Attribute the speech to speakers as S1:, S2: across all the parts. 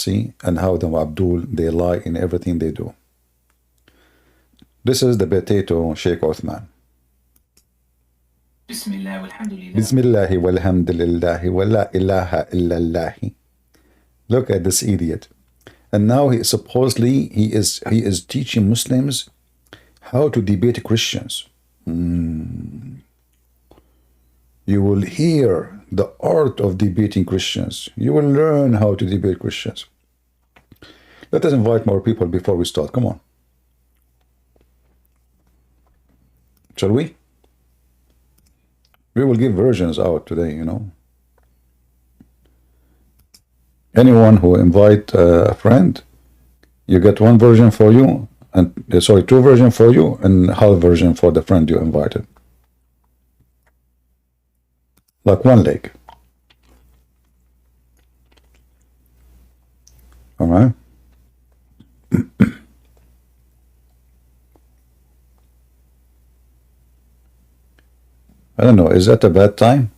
S1: see, and how the Abdul, they lie in everything they do. This is the potato Sheikh Uthman. Bismillah walhamdulillah wa la ilaha illallah. Look at this idiot. And now he supposedly he is teaching Muslims how to debate Christians. You will hear the art of debating Christians. You will learn how to debate Christians. Let us invite more people before we start. Come on. Shall we? We will give versions out today, you know. Anyone who invite a friend, you get one version for you, and sorry, two versions for you, and half version for the friend you invited. Like one leg. All right. I don't know, is that a bad time?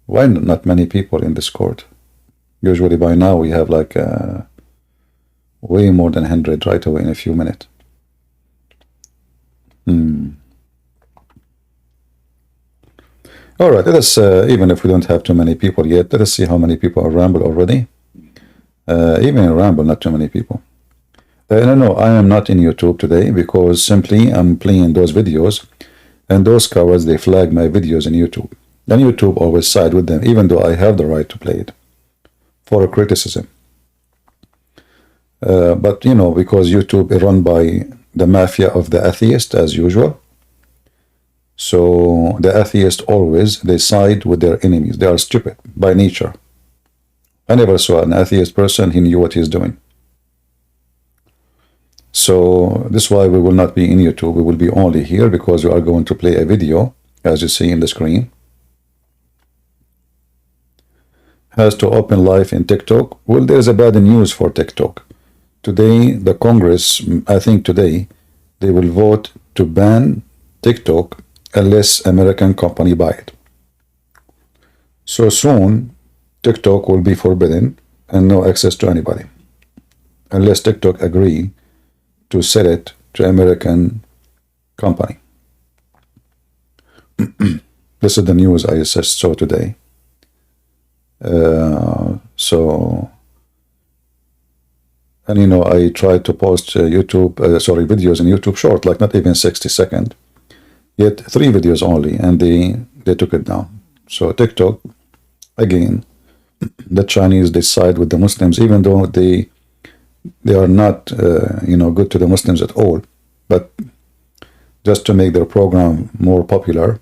S1: Why not many people in this court? Usually by now we have like way more than 100 right away in a few minutes. All right, let us, even if we don't have too many people yet, let us see how many people are Ramble already. Even in Ramble, not too many people. No, I am not in YouTube today because simply I'm playing those videos, and those cowards, they flag my videos in YouTube. And YouTube always side with them, even though I have the right to play it for a criticism. But, you know, because YouTube is run by the mafia of the atheist, as usual. So the atheists always, they side with their enemies. They are stupid by nature. I never saw an atheist person, he knew what he's doing. So this is why we will not be in YouTube. We will be only here because we are going to play a video, as you see in the screen. Has to open live in TikTok. Well, there's a bad news for TikTok. Today, the Congress, I think today, they will vote to ban TikTok unless American company buy it. So soon, TikTok will be forbidden and no access to anybody. Unless TikTok agree to sell it to American company. This is the news I just saw today. And you know, I tried to post videos in YouTube short, like not even 60 seconds, yet 3 videos only, and they took it down. So TikTok, again, the Chinese, they side with the Muslims, even though they are not, you know, good to the Muslims at all, but just to make their program more popular,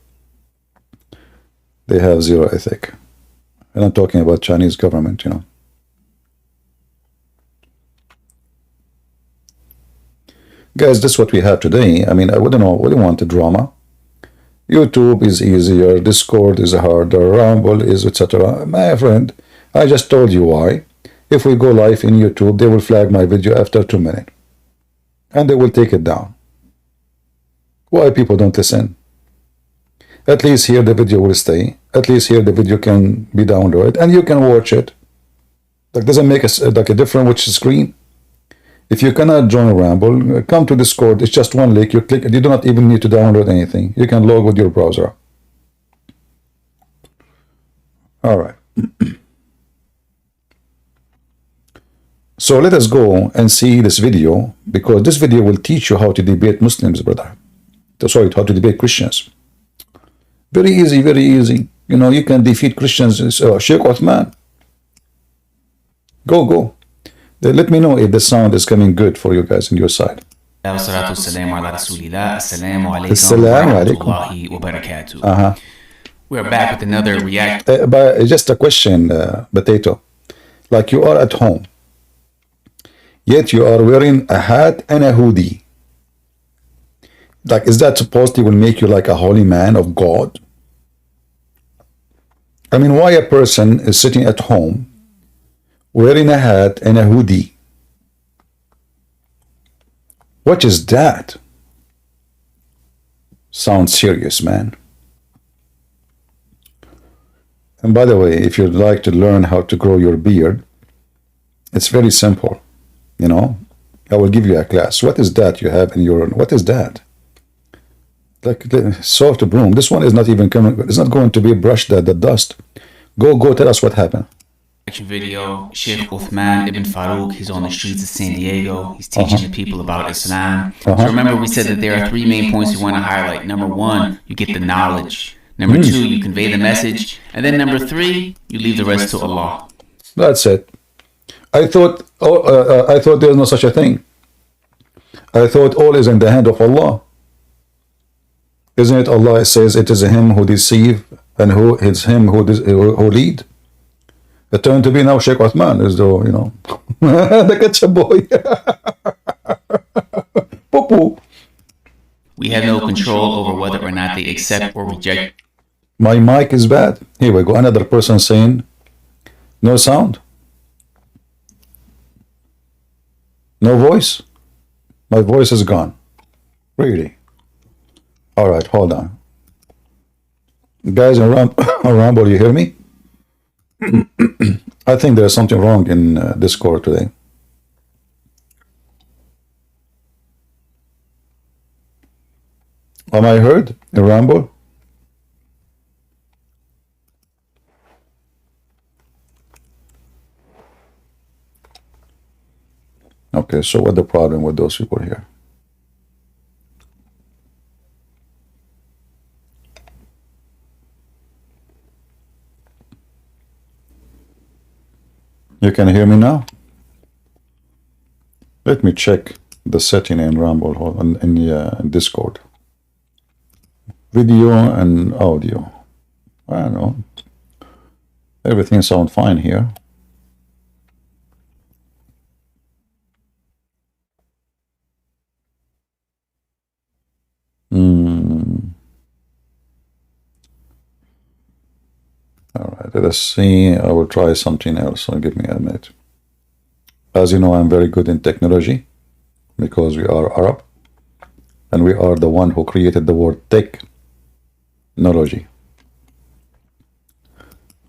S1: they have zero ethic. And I'm talking about Chinese government, you know. Guys, this is what we have today. I mean, I wouldn't want the drama. YouTube is easier, Discord is harder, Rumble is etc. My friend, I just told you why. If we go live in YouTube, they will flag my video after 2 minutes. And they will take it down. Why people don't listen? At least here the video will stay. At least here the video can be downloaded and you can watch it. That doesn't make a difference which screen. If you cannot join Ramble, come to Discord. It's just one link. You click it. You do not even need to download anything. You can log with your browser. All right. So let us go and see this video, because this video will teach you how to debate Muslims, brother. Sorry, how to debate Christians. Very easy, very easy. You know, you can defeat Christians. Sheikh Uthman. Go. Let me know if the sound is coming good for you guys on your side.
S2: We're back with another react.
S1: But just a question, Potato. Like you are at home, yet you are wearing a hat and a hoodie. Like, is that supposed to will make you like a holy man of God? I mean, why a person is sitting at home wearing a hat and a hoodie? What is that? Sounds serious, man. And by the way, if you'd like to learn how to grow your beard, It's very simple, you know. I will give you a class. What is that you have in your? What is that? Like the soft broom. This one is not even coming. It's not going to be brushed. The dust. Go. Tell us what happened.
S2: Video. Sheikh Uthman Ibn Farouk, he's on the streets of San Diego. He's teaching the people about Islam. So remember, we said that there are three main points we want to highlight. Number one, you get the knowledge. Number two, you convey the message. And then number three, you leave the rest to Allah.
S1: That's it. I thought there's no such a thing. I thought all is in the hand of Allah. Isn't it? Allah says it is him who deceive and who it's him who lead. It turned to be now Sheikh Uthman, as though, you know, the ketchup boy. Poo-poo.
S2: We have no control over whether or not they accept or reject.
S1: My mic is bad. Here we go. Another person saying, no sound. No voice. My voice is gone. Really. All right, hold on. Guys around, will you hear me? I think there's something wrong in Discord today. Am I heard in Ramble? Okay, so what's the problem with those people here? You can hear me now? Let me check the setting in Rumble in Discord. Video and audio. I don't know. Everything sounds fine here. All right, let us see. I will try something else. So give me a minute. As you know, I'm very good in technology because we are Arab and we are the one who created the word technology.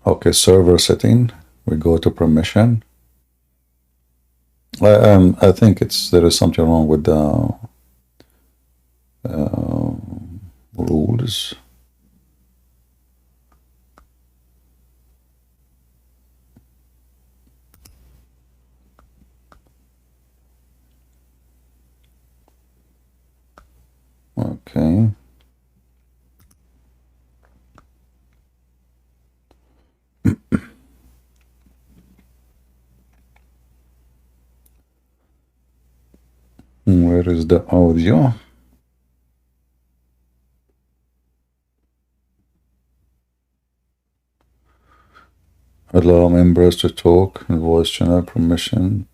S1: Okay, server setting. We go to permission. I think there is something wrong with the rules. Okay. Where is the audio? Allow members to talk in voice channel permission.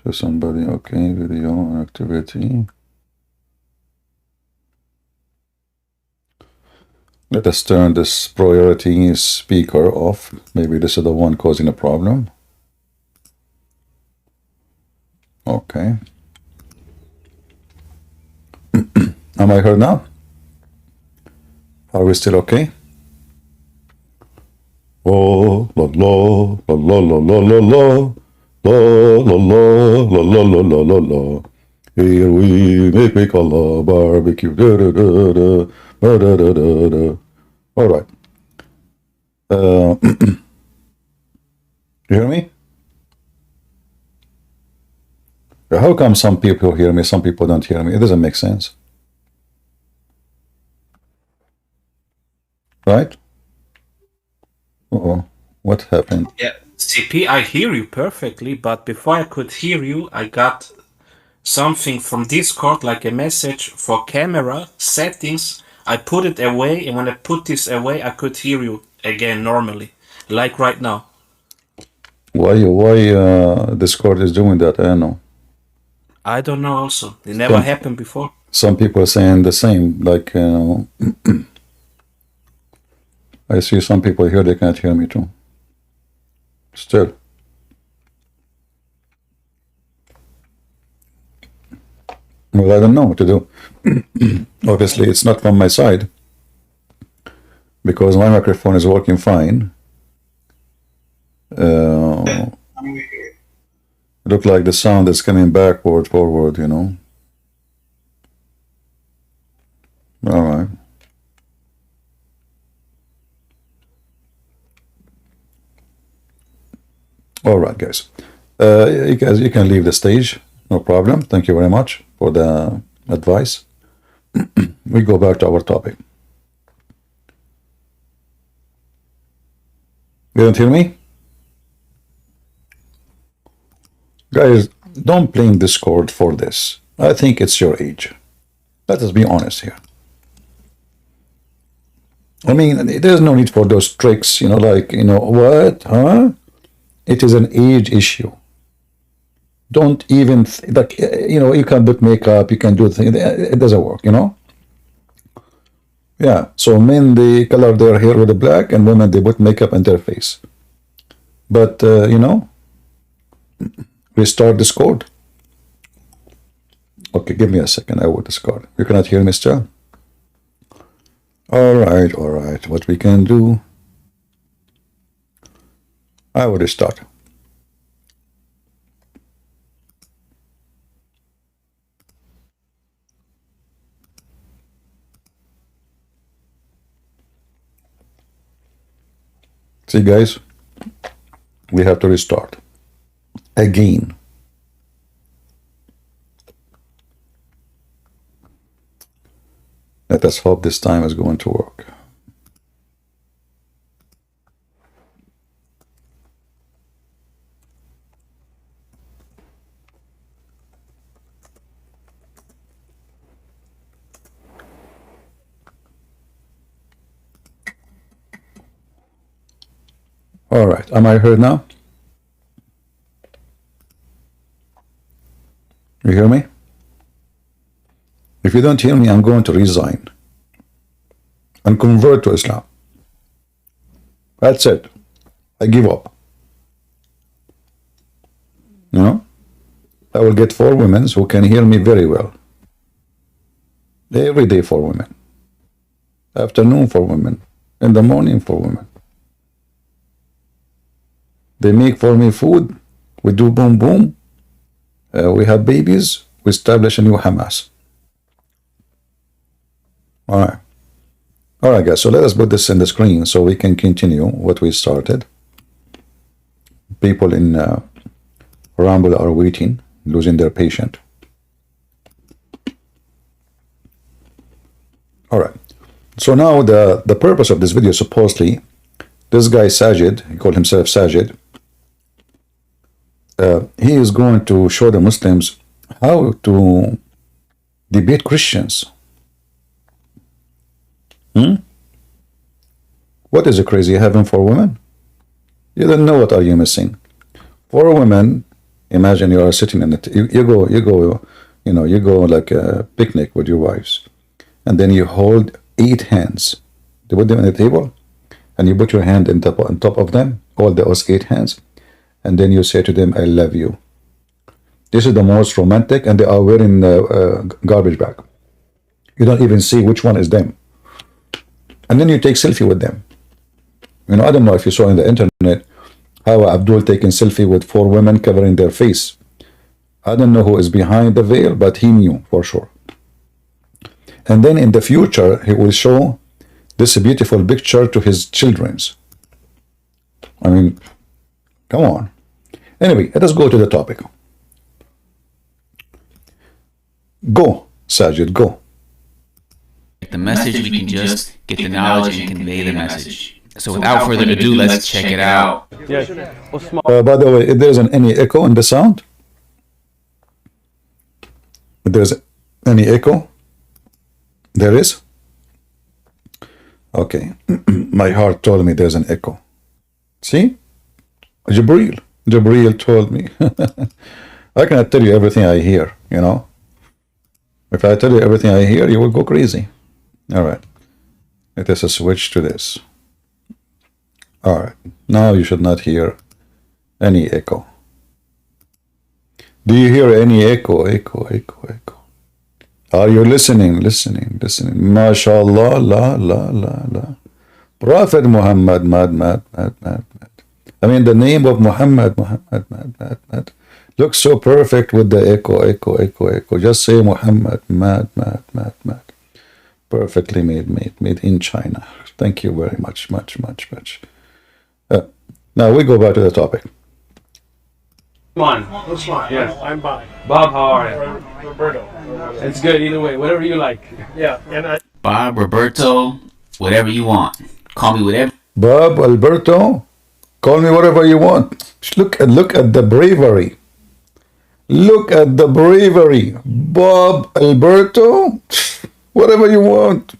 S1: To somebody, okay, video activity. Let us turn this priority speaker off. Maybe this is the one causing a problem. Okay. Am I heard now? Are we still okay? Oh, la la la la la la la la. La la la la la la la la la. Here we make Allah barbecue. Da, da, da, da, da, da, da, da, da. All right. You hear me? How come some people hear me, some people don't hear me? It doesn't make sense. Right? Uh-oh. What happened?
S3: Yeah, CP, I hear you perfectly, but before I could hear you, I got something from Discord, like a message for camera settings. I put it away, and when I put this away, I could hear you again normally, like right now.
S1: Why Discord is doing that? I don't know.
S3: I don't know also. It never happened before.
S1: Some people are saying the same, like, I see some people here, they can't hear me too. Still. Well, I don't know what to do. Obviously, it's not from my side because my microphone is working fine. Uh, look like the sound is coming backward, forward, you know. All right. All right, guys. You can leave the stage. No problem. Thank you very much for the advice. We go back to our topic. You don't hear me? Guys, don't blame Discord for this. I think it's your age. Let us be honest here. I mean, there's no need for those tricks, you know, like, you know, what, huh? It is an age issue. Don't even, like, you know, you can put makeup, you can do things, it doesn't work, you know? Yeah, so men, they color their hair with the black, and women, they put makeup in their face. But, you know, restart Discord. Okay, give me a second, I will Discord. You cannot hear me still? All right, what we can do, I will restart. See, guys, we have to restart again. Let us hope this time is going to work. All right, am I heard now? You hear me? If you don't hear me, I'm going to resign and convert to Islam. That's it. I give up. You know? I will get 4 women who can hear me very well. Every day 4 women. Afternoon 4 women. In the morning 4 women. They make for me food. We do boom boom. We have babies. We establish a new Hamas. All right, guys. So let us put this in the screen so we can continue what we started. People in Rumble are waiting, losing their patience. All right. So now the purpose of this video, supposedly, this guy Saajid, he called himself Saajid. He is going to show the Muslims how to debate Christians. What is a crazy heaven for women? You don't know what are you missing. For women, imagine you are sitting in it. You go, you go like a picnic with your wives, and then you hold 8 hands. You put them on the table, and you put your hand on top of them, all those 8 hands, and then you say to them, "I love you." This is the most romantic, and they are wearing a garbage bag. You don't even see which one is them. And then you take selfie with them. You know, I don't know if you saw in the internet how Abdul taking selfie with 4 women covering their face. I don't know who is behind the veil, but he knew for sure. And then in the future, he will show this beautiful picture to his children's. I mean, come on. Anyway, let us go to the topic. Go, Saajid, go.
S2: The message, we can just get the knowledge and convey the message. So without further ado, let's check it out.
S1: By the way, if there's any echo in the sound, if there's any echo, there is. Okay, my heart told me there's an echo. See, Jibreel told me. I cannot tell you everything I hear, you know. If I tell you everything I hear, you will go crazy. All right, let us switch to this. All right, now you should not hear any echo. Do you hear any echo? Are you listening? MashaAllah, la. Prophet Muhammad, mad. I mean, the name of Muhammad, looks so perfect with the echo. Just say Muhammad, mad. Perfectly made in China. Thank you very much. Now we go back to the topic.
S4: Come on.
S5: Uthman.
S4: Yes.
S5: I'm Bob.
S4: Bob, how are you?
S5: Roberto.
S4: It's good either way. Whatever you like.
S5: Yeah, and
S2: Bob, Roberto, whatever you want. Call me whatever.
S1: Bob, Alberto, call me whatever you want. Look at the bravery. Look at the bravery. Bob, Alberto, whatever you want.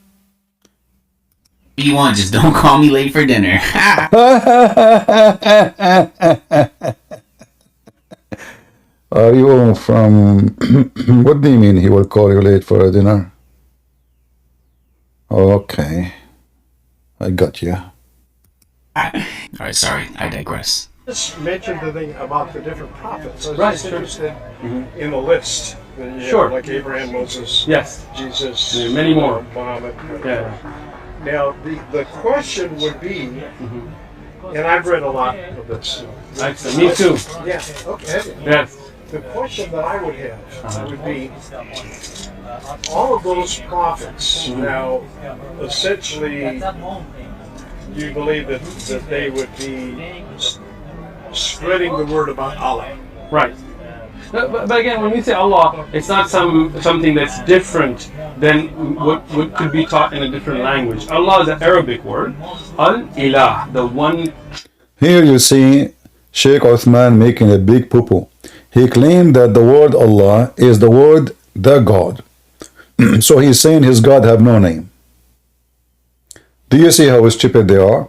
S2: You want, just don't call me late for dinner.
S1: Are you from... What do you mean he will call you late for a dinner? Okay. I got you.
S2: Alright, sorry, I digress.
S5: just mentioned the thing about the different prophets. I was
S4: Right,
S5: just
S4: sure.
S5: interested in the list. You have,
S4: Sure.
S5: like Abraham, Moses,
S4: Yes.
S5: Jesus,
S4: Yeah, many more.
S5: Muhammad.
S4: Yeah.
S5: Now, the question would be, and I've read a lot of this.
S4: Excellent. Me too.
S5: Yeah, okay.
S4: Yes.
S5: The question that I would have would be, all of those prophets, now, essentially, you believe that they would be spreading the word about Allah.
S4: Right. No, but again, when we say Allah, it's not something that's different than what could be taught in a different language. Allah is an Arabic word. Al-Ilah, the one.
S1: Here you see Sheikh Uthman making a big poo-poo. He claimed that the word Allah is the word the God. So he's saying his God have no name. Do you see how stupid they are?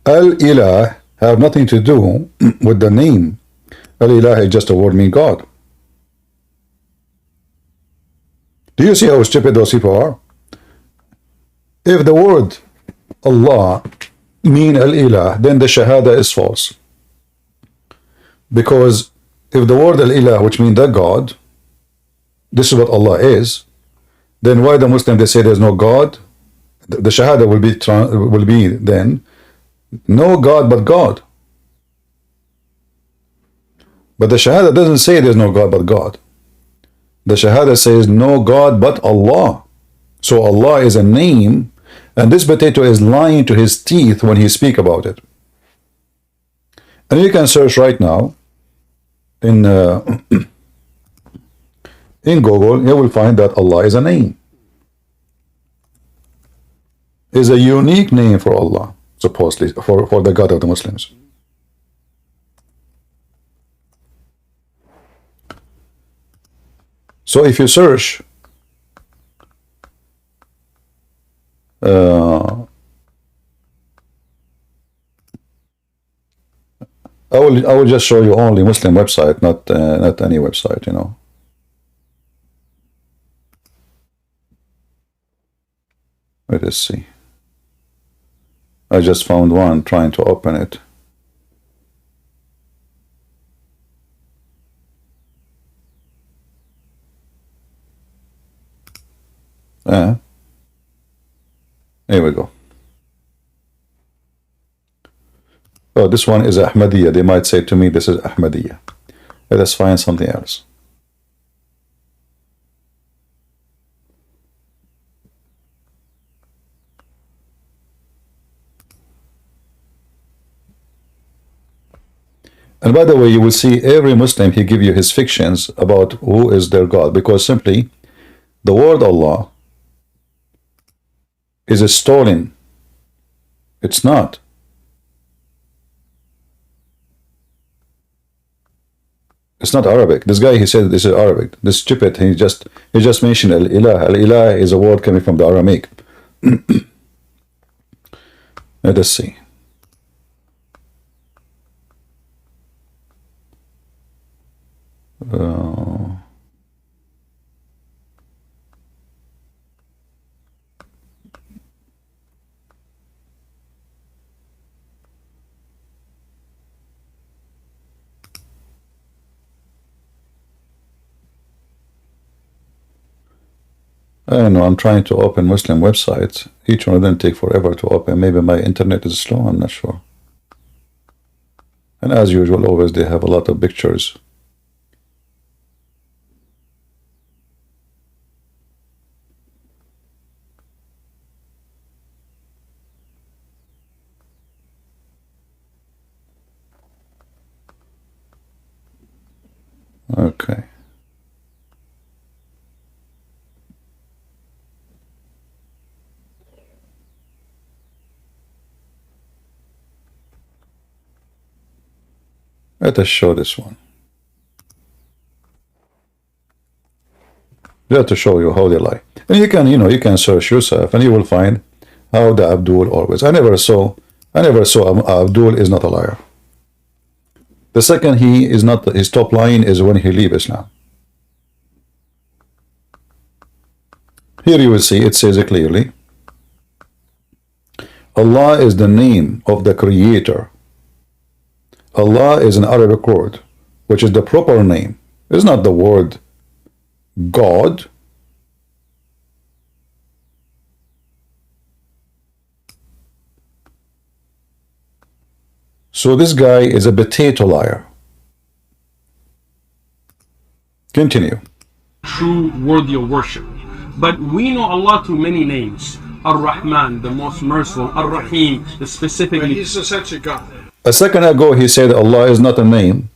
S1: Al-Ilah have nothing to do with the name. Al-Ilah is just a word meaning God. Do you see how stupid those people are? If the word Allah mean Al-Ilah, then the Shahada is false. Because if the word Al-Ilah, which means the God, this is what Allah is, then why the Muslim they say there's no God? The Shahada will be then no God but God. But the Shahada doesn't say there's no God but God. The Shahada says no God but Allah. So Allah is a name, and this potato is lying to his teeth when he speak about it. And you can search right now in in Google, you will find that Allah is a name. Is a unique name for Allah, supposedly, for the God of the Muslims. So if you search I will just show you only Muslim website, not any website, you know. Let us see. I just found one trying to open it. Here we go. Oh, this one is Ahmadiyya. They might say to me, this is Ahmadiyya. Let us find something else. And by the way, you will see every Muslim, he give you his fictions about who is their God, because simply the word Allah is a stolen. It's not. It's not Arabic. This guy, he said this is Arabic. This stupid, he just mentioned Al-Ilah. Al-Ilah is a word coming from the Aramaic. Let us see. I know, I'm trying to open Muslim websites. Each one of them take forever to open. Maybe my internet is slow, I'm not sure. And as usual, always they have a lot of pictures. Okay. Let us show this one. Just to show you how they lie. And you can, you can search yourself and you will find how the Abdul always. I never saw Abdul is not a liar. The second he is not, his top line is when he leaves Islam. Here you will see it says it clearly. Allah is the name of the creator. Allah is an Arabic word, which is the proper name. It's not the word God. So this guy is a potato liar. Continue.
S4: True worthy of worship. But we know Allah through many names. Ar-Rahman, the most merciful. Ar-Rahim, the specifically.
S5: He's essentially God.
S1: A second ago he said Allah is not a name.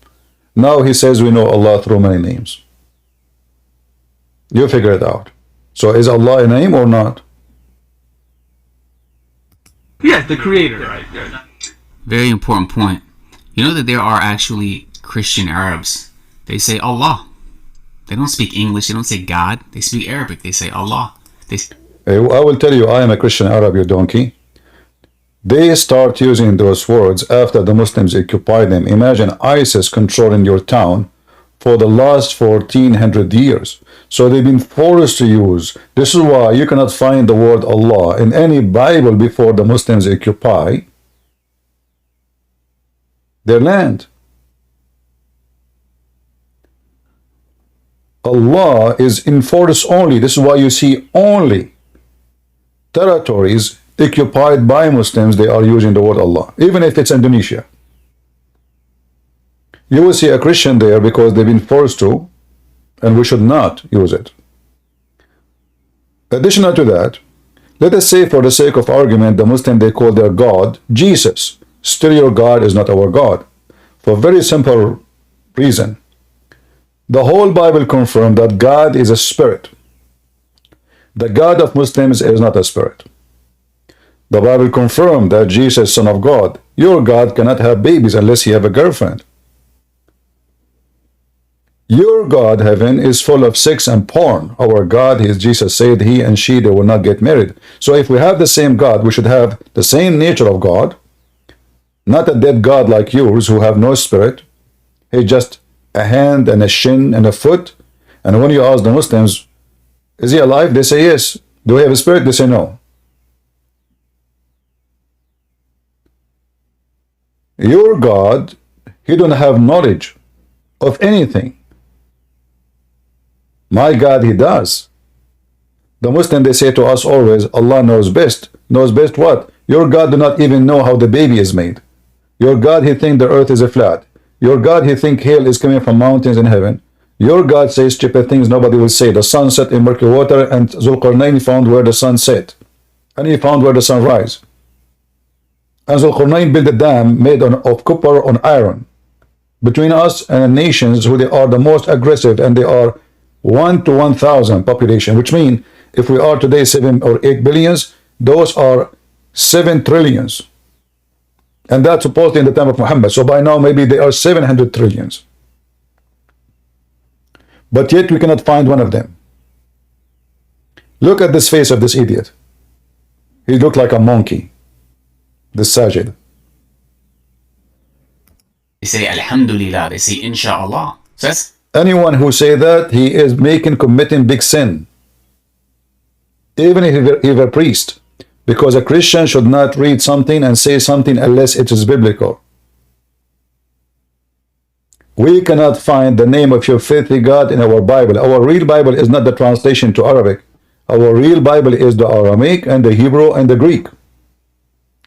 S1: Now he says we know Allah through many names. You figure it out. So is Allah a name or not?
S4: Yes, the creator. Right.
S2: Very important point. You know that there are actually Christian Arabs. They say Allah. They don't speak English. They don't say God. They speak Arabic. They say Allah.
S1: I will tell you, I am a Christian Arab, you donkey. They start using those words after the Muslims occupy them. Imagine ISIS controlling your town for the last 1400 years. So they've been forced to use. This is why you cannot find the word Allah in any Bible before the Muslims occupy their land. Allah is in force only. This is why you see only territories occupied by Muslims, they are using the word Allah, even if it's Indonesia. You will see a Christian there because they've been forced to, and we should not use it. Additional to that, let us say for the sake of argument, the Muslim, they call their God Jesus. Still your God is not our God. For a very simple reason. The whole Bible confirms that God is a spirit. The God of Muslims is not a spirit. The Bible confirms that Jesus is Son of God. Your God cannot have babies unless you have a girlfriend. Your God, heaven, is full of sex and porn. Our God, Jesus said, he and she, they will not get married. So if we have the same God, we should have the same nature of God. Not a dead God like yours who have no spirit. He's just a hand and a shin and a foot. And when you ask the Muslims, is he alive? They say yes. Do he have a spirit? They say no. Your God, he don't have knowledge of anything. My God, he does. The Muslim, they say to us always, Allah knows best. Knows best what? Your God do not even know how the baby is made. Your God, he think the earth is a flat. Your God, he think hail is coming from mountains in heaven. Your God says stupid things nobody will say. The sun set in murky water, and Zulqarnain found where the sun set. And he found where the sun rise. And Zulqarnain built a dam made of copper on iron between us and nations who they are the most aggressive, and they are 1 to 1,000 population, which means if we are today 7 or 8 billions, those are 7 trillions. And that's supposedly in the time of Muhammad. So by now maybe they are 700 trillions. But yet we cannot find one of them. Look at this face of this idiot. He looked like a monkey. This Saajid.
S2: They say Alhamdulillah. They say Inshallah. So that's
S1: Anyone who say that, he is committing big sin. Even if he's a priest. Because a Christian should not read something and say something unless it is biblical. We cannot find the name of your filthy God in our Bible. Our real Bible is not the translation to Arabic. Our real Bible is the Aramaic and the Hebrew and the Greek.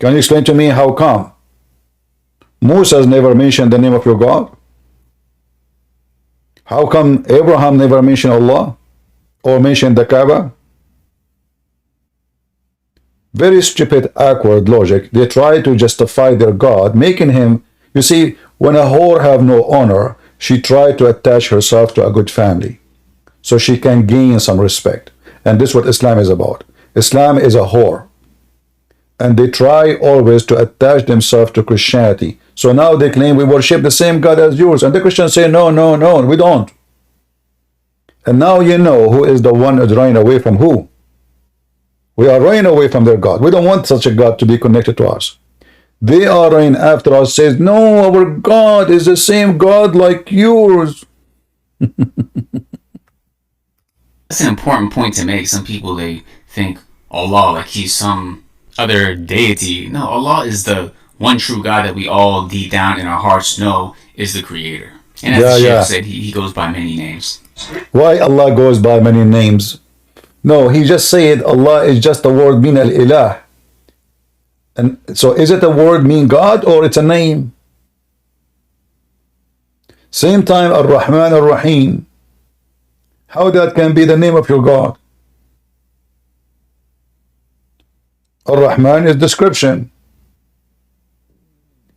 S1: Can you explain to me how come? Moses never mentioned the name of your God? How come Abraham never mentioned Allah or mentioned the Kaaba? Very stupid, awkward logic. They try to justify their God, making him, you see, when a whore have no honor, she tried to attach herself to a good family so she can gain some respect. And this is what Islam is about. Islam is a whore. And they try always to attach themselves to Christianity. So now they claim we worship the same God as yours. And the Christians say, no, no, no, we don't. And now you know who is the one who's running away from who. We are running away from their God. We don't want such a God to be connected to us. They are running after us, says, no, our God is the same God like yours.
S2: That's an important point to make. Some people, they think Allah like he's some other deity. No, Allah is the one true God that we all deep down in our hearts know is the creator. And as the Sheikh said, he goes by many names.
S1: Why Allah goes by many names? No, he just said Allah is just the word mean al-ilah. And so is it a word mean God or it's a name? Same time Ar-Rahman Ar-Rahim. How that can be the name of your God? Ar-Rahman is description.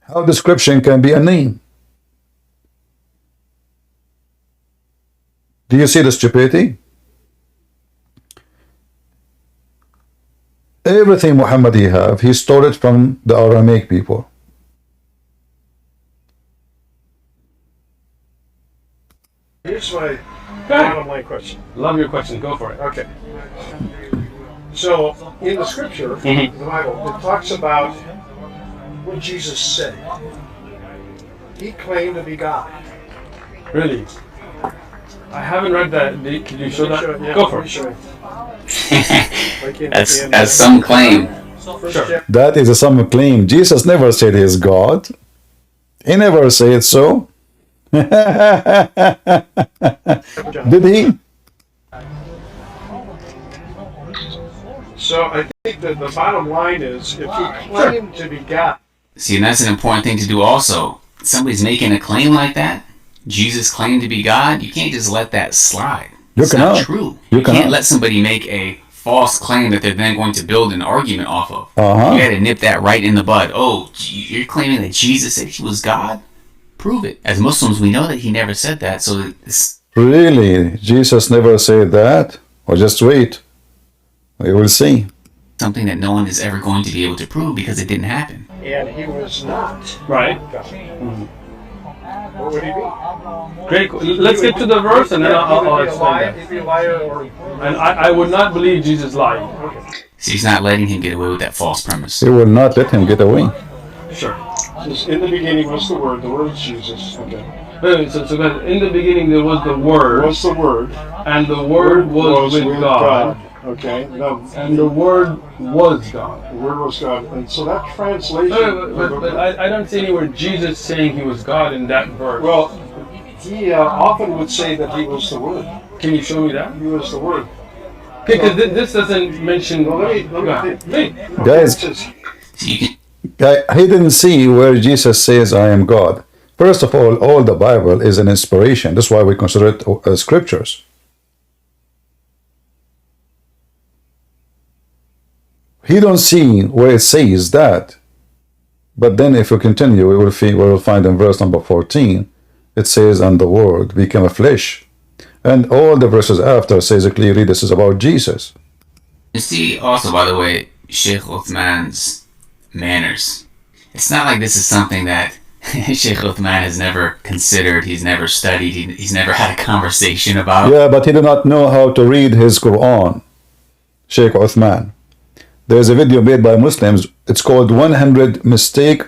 S1: How description can be a name? Do you see the stupidity? Everything Muhammad he stole it from the Aramaic people.
S5: Here's my bottom line question.
S4: Love your question. Go for it.
S5: Okay. So, in the scripture, the Bible, it talks about what Jesus said. He claimed to be God.
S4: Really? I haven't read that. Can you show that?
S5: Yeah,
S4: Go for it.
S2: As some claim.
S4: Sure.
S1: That is a some claim. Jesus never said he is God. He never said so. Did he?
S5: So I think that the bottom line is, if he claimed to be God.
S2: See, and that's an important thing to do also. Somebody's making a claim like that. Jesus claimed to be God. You can't just let that slide. It's not true. You can't let somebody make a false claim that they're then going to build an argument off of. You gotta nip that right in the bud. Oh, you're claiming that Jesus said he was God? Prove it. As Muslims, we know that he never said that. So it's
S1: Really? Jesus never said that? Or just wait. We will see.
S2: something that no one is ever going to be able to prove because it didn't happen.
S5: And he was not
S4: Right.
S5: God. What would he be?
S4: Great. Let's get to the verse and then I'll explain that.
S5: He'd be a liar or...
S4: And I would not believe Jesus lied.
S5: Okay.
S2: So he's not letting him get away with that false premise.
S1: He will not let him get away.
S4: Sure.
S5: In the beginning was the Word is Jesus. Okay.
S4: So guys, in the beginning there was the Word,
S5: Was the Word.
S4: and the Word was with God,
S5: Okay. No,
S4: and the Word was God.
S5: the Word was God. And so that translation...
S4: But I don't see anywhere Jesus saying he was God in that verse.
S5: Well, he often would say that he was the Word.
S4: Can you show me that?
S5: He was the Word.
S4: Because this doesn't mention.
S5: Well, let me
S4: Go ahead. Hey.
S1: Guys,
S2: So you can,
S1: he didn't see where Jesus says, I am God. First of all the Bible is an inspiration. That's why we consider it scriptures. He don't see where it says that. But then if we continue, we will find in verse number 14, it says, and the Word became a flesh. And all the verses after says clearly this is about Jesus.
S2: you see also, by the way, Sheikh Uthman's manners. It's not like this is something that Sheikh Uthman has never considered, he's never studied, he's never had a conversation about.
S1: Yeah, but he did not know how to read his Quran, Sheikh Uthman. There's a video made by Muslims. It's called 100 Mistake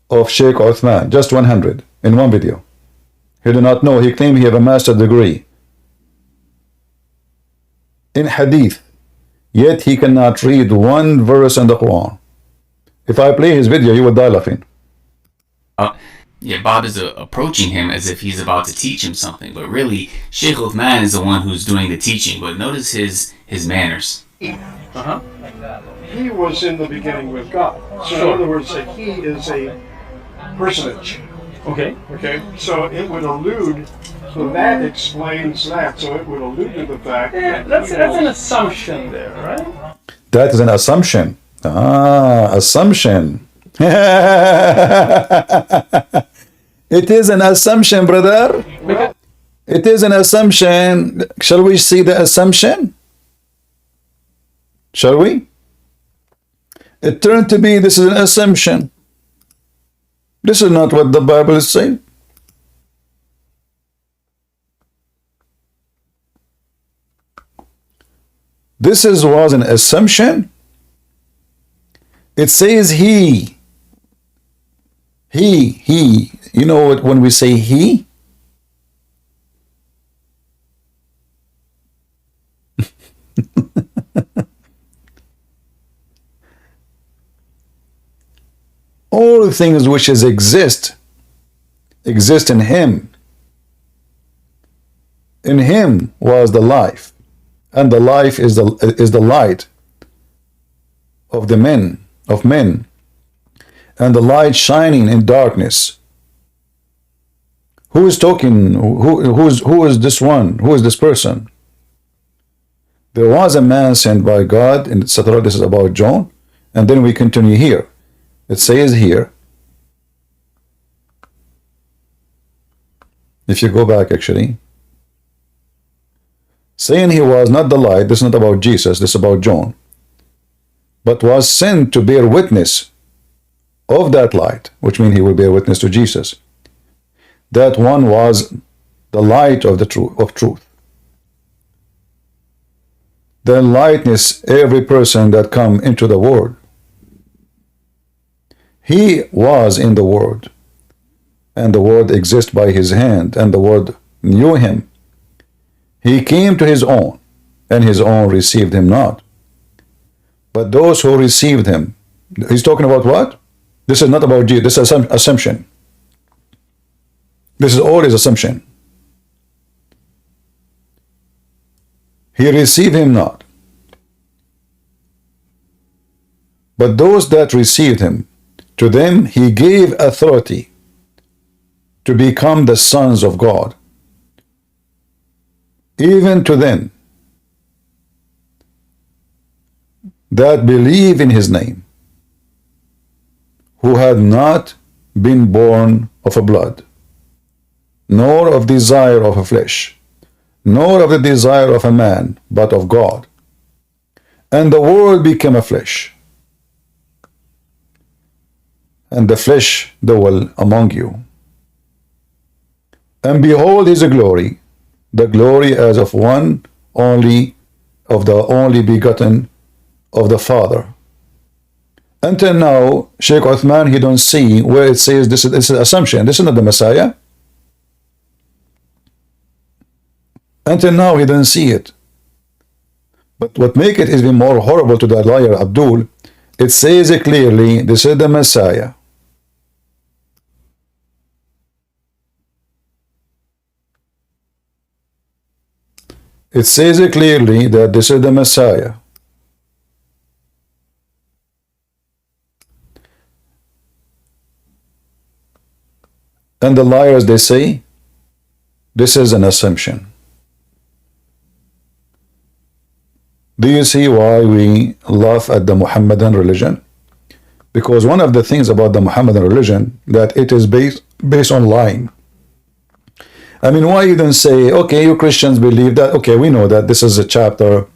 S1: of Sheikh Uthman. Just 100 in one video. He did not know. He claimed he had a master's degree in Hadith. Yet he cannot read one verse in the Quran. If I play his video, you will die laughing.
S2: Yeah, Bob is approaching him as if he's about to teach him something. But really, Sheikh Uthman is the one who's doing the teaching. But notice his manners.
S4: Uh-huh.
S5: he was in the beginning with God. So in other words, that he is a personage.
S4: Okay.
S5: Okay, so it would allude, so that explains that. So it would allude to the fact
S4: Yeah,
S5: that
S4: that's an assumption there, right?
S1: That is an assumption. Assumption. It is an assumption, brother.
S4: Because
S1: It is an assumption. Shall we see the assumption? Shall we? It turned to be this is an assumption. This is not what the Bible is saying. Was an assumption. It says he. He. You know what, when we say he? All things which exist in him. In him was the life, and the life is the light of men, and the light shining in darkness. Who is talking? Who is this one? Who is this person? There was a man sent by God, and etc. This is about John, and then we continue here. It says here, if you go back actually, saying he was not the light, this is not about Jesus, this is about John, but was sent to bear witness of that light, which means he will bear witness to Jesus. That one was the light of the truth. The lightness every person that come into the world. He was in the world, and the world exists by his hand, and the world knew him. He came to his own, and his own received him not. But those who received him, he's talking about what? This is not about Jesus, this is assumption. This is all his assumption. He received him not. But those that received him, to them he gave authority to become the sons of God, even to them that believe in his name, who had not been born of a blood, nor of desire of a flesh, nor of the desire of a man, but of God. And the Word became a flesh, and the flesh dwell among you. And behold his glory, the glory as of one only, of the only begotten of the Father. Until now, Sheikh Uthman, he don't see where it says this is assumption. This is not the Messiah. Until now, he didn't see it. But what make it even more horrible to the liar Abdul, it says it clearly, this is the Messiah. It says it clearly that this is the Messiah. And the liars, they say, this is an assumption. Do you see why we laugh at the Muhammadan religion? Because one of the things about the Muhammadan religion, that it is based on lying. I mean, why you don't say, okay, you Christians believe that, okay, we know that this is a chapter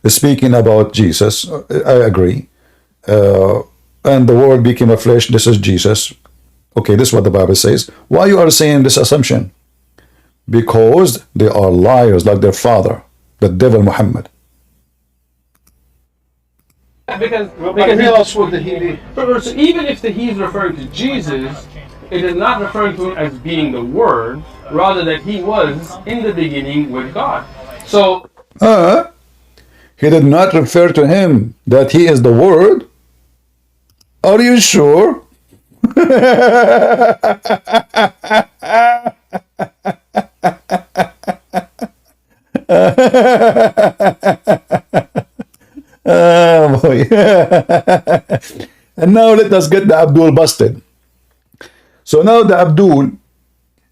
S1: speaking about Jesus, I agree, and the Word became a flesh, this is Jesus, okay, this is what the Bible says. Why you are saying this assumption? Because they are liars like their father, the devil Muhammad.
S4: Because
S5: who else would the he be?
S4: so even if the he is referring to Jesus, it is not referring to him as being the Word, rather that he was in the beginning with God. So
S1: he did not refer to him that he is the Word. Are you sure? Oh boy. And now let us get the Abdul busted. So now the Abdul,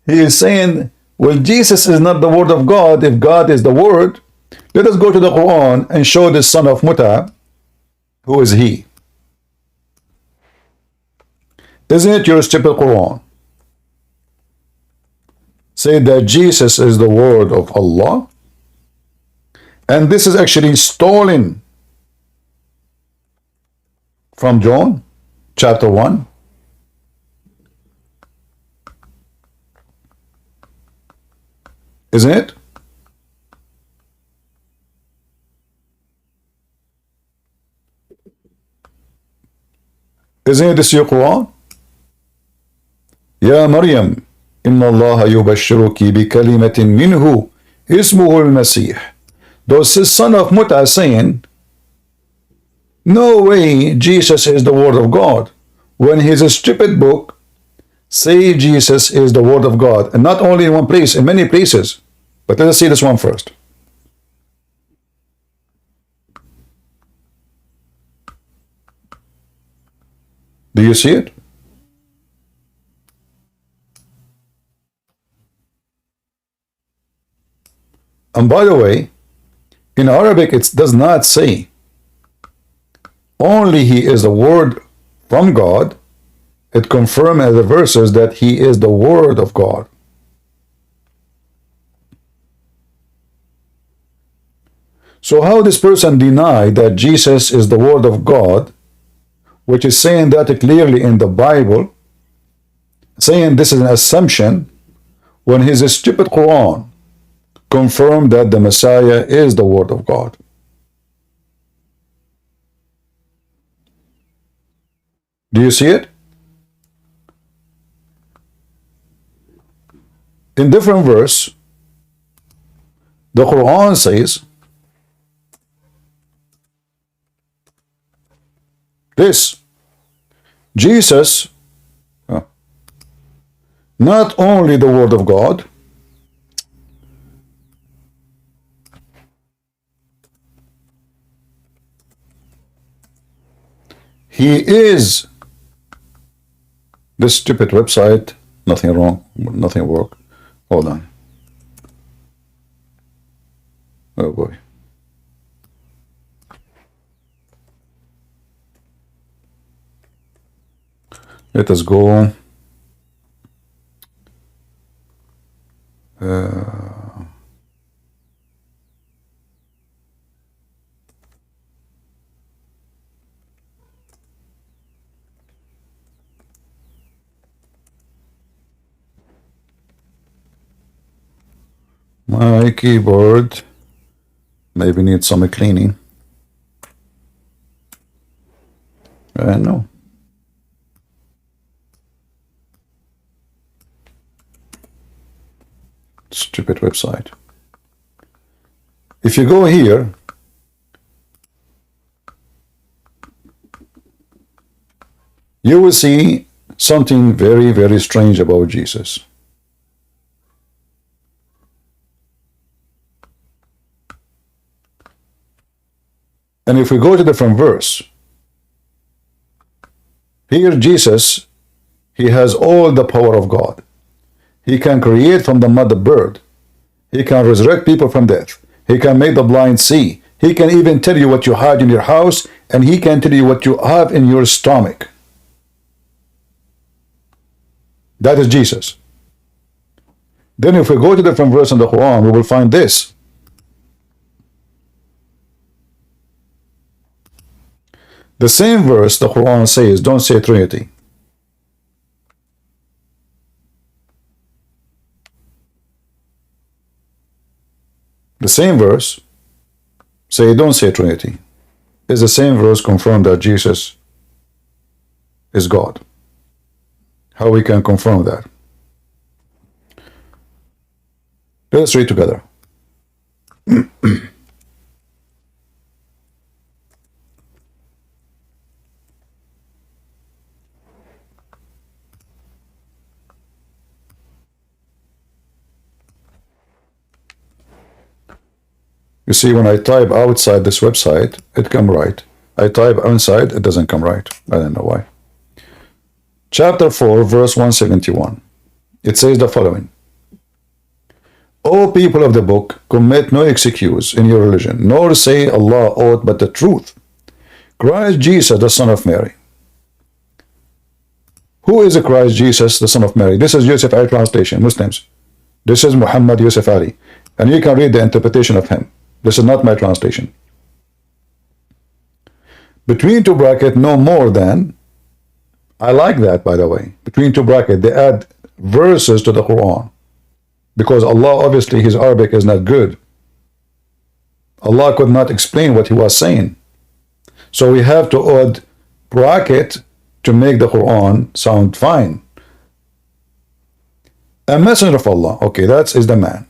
S1: he is saying, well, Jesus is not the word of God. If God is the word, let us go to the Quran and show the son of Muta, who is he. Isn't it your stupid Quran? Say that Jesus is the word of Allah. And this is actually stolen from John chapter 1. Isn't it? Isn't this your Quran? Ya Maryam, inna Allah yubashshiruki bi kalimatin minhu ismuhu al-Masih. Those son of Muta saying, no way Jesus is the word of God. When his stupid book say Jesus is the word of God, and not only in one place, in many places. But let us see this one first. Do you see it? And by the way, in Arabic it does not say only he is the word from God. It confirms in the verses that he is the word of God. So how this person denied that Jesus is the word of God, which is saying that clearly in the Bible, saying this is an assumption, when his stupid Quran confirmed that the Messiah is the word of God. Do you see it? In different verse, the Quran says this: Jesus, not only the word of God, he is this stupid website. Nothing wrong, nothing work. Hold on. Oh boy. Let us go. My keyboard maybe needs some cleaning. No. Stupid website. If you go here, you will see something very, very strange about Jesus. And if we go to the different verse, here Jesus, he has all the power of God. He can create from the mud a bird. He can resurrect people from death. He can make the blind see. He can even tell you what you had in your house, and he can tell you what you have in your stomach. That is Jesus. Then if we go to the different verse in the Quran, we will find this. The same verse the Quran says, don't say Trinity. The same verse say, don't say Trinity. Is the same verse confirm that Jesus is God? How we can confirm that? Let us read together. You see, when I type outside this website, it comes right. I type inside, it doesn't come right. I don't know why. chapter 4, verse 171. It says the following. O people of the book, commit no excuse in your religion, nor say Allah aught but the truth. Christ Jesus, the son of Mary. Who is Christ Jesus, the son of Mary? This is Yusuf Ali translation, Muslims. This is Muhammad Yusuf Ali. And you can read the interpretation of him. This is not my translation. Between two brackets, no more than. I like that, by the way. Between two brackets, they add verses to the Quran. Because Allah, obviously, his Arabic is not good. Allah could not explain what he was saying. So we have to add bracket to make the Quran sound fine. A messenger of Allah, okay, that is the man.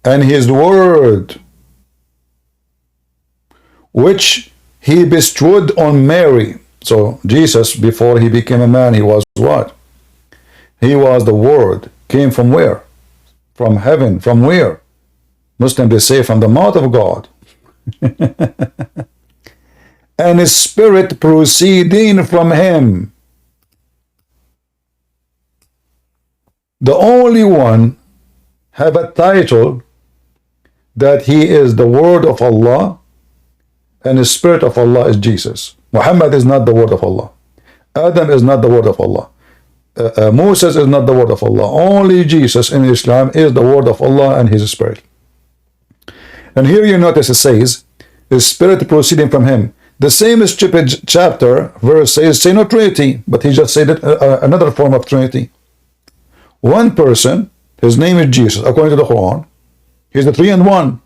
S1: And his word, which he bestowed on Mary. So Jesus, before he became a man, he was what? He was the word. Came from where? From heaven. From where? Muslims, they say from the mouth of God. And his spirit proceeding from him. The only one have a title that he is the word of Allah, and the spirit of Allah is Jesus. Muhammad is not the word of Allah. Adam is not the word of Allah. Moses is not the word of Allah. Only Jesus in Islam is the word of Allah and his spirit. And here you notice it says, his spirit proceeding from him. The same stupid chapter verse says, say no Trinity, but he just said it, another form of Trinity. One person, his name is Jesus, according to the Quran. He's the 3 in 1.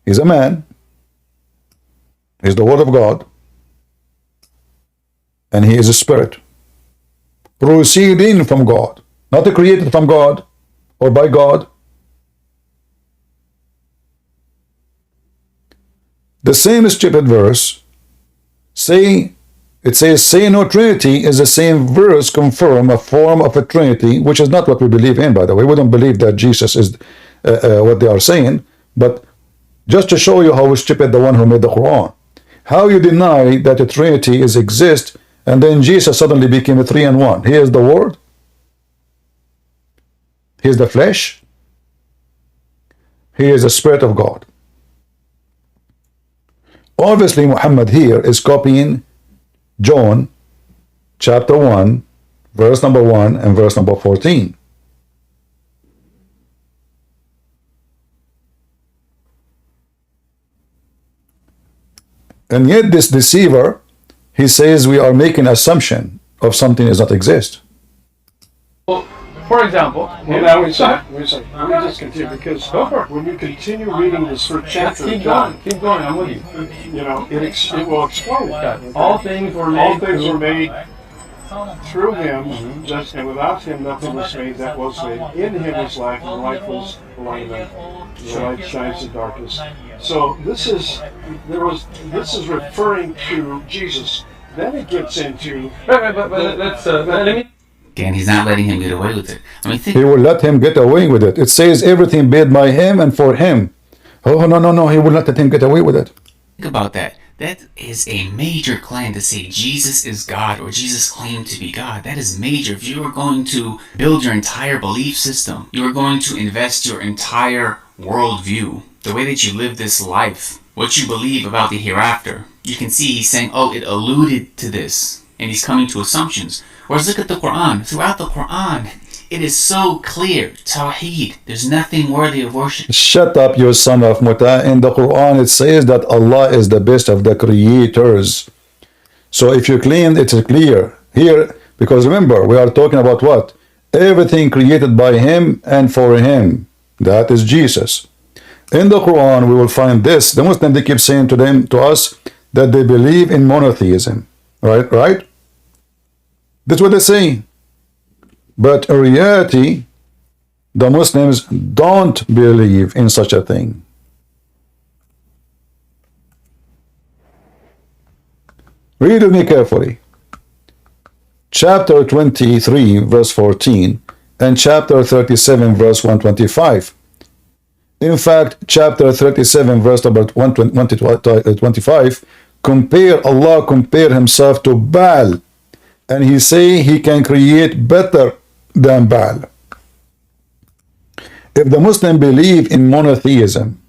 S1: He's a man. He's the word of God. And he is a spirit. Proceeding from God. Not created from God or by God. The same stupid verse, it says, say no Trinity is the same verse confirm a form of a Trinity, which is not what we believe in, by the way. We don't believe that Jesus is what they are saying, but just to show you how stupid the one who made the Quran. How you deny that a Trinity is exist, and then Jesus suddenly became a 3 in 1. He is the Word. He is the flesh. He is the Spirit of God. Obviously, Muhammad here is copying John chapter 1, verse number 1 and verse number 14. And yet this deceiver, he says we are making assumption of something does not exist.
S4: Well, for example,
S5: Well, now wait a second. Let me just continue, because when you continue reading this first chapter,
S4: keep going, I'm with you.
S5: You know, it will explain it.
S4: All things were
S5: All
S4: made
S5: things were made through him, just and without him nothing was made that was made. In him is life, and life was the light of men. The light shines in darkness. So this is referring to Jesus. Then it gets into
S4: but let me.
S2: Again, he's not letting him get away with it. I mean, think
S1: He will let him get away with it. It says everything made by him and for him. Oh, no, he will not let him get away with it.
S2: about that. That is a major claim to say Jesus is God or Jesus claimed to be God. That is major. If you are going to build your entire belief system, you are going to invest your entire worldview, the way that you live this life, what you believe about the hereafter. You can see he's saying, oh, it alluded to this. And he's coming to assumptions. Whereas look at the Quran. Throughout the Quran, it is so clear. Tawheed. There's nothing worthy of worship.
S1: Shut up, you son of Muta. In the Quran, it says that Allah is the best of the creators. So if you claim it's clear here, because remember, we are talking about what? Everything created by him and for him. That is Jesus. In the Quran, we will find this. The Muslims, they keep saying to us that they believe in monotheism. Right? That's what they say. But in reality, the Muslims don't believe in such a thing. Read with me carefully. Chapter 23, verse 14, and chapter 37, verse 125. In fact, chapter 37, verse number 125, Allah compare himself to Baal. and he say he can create better than Baal. If the Muslim believe in monotheism,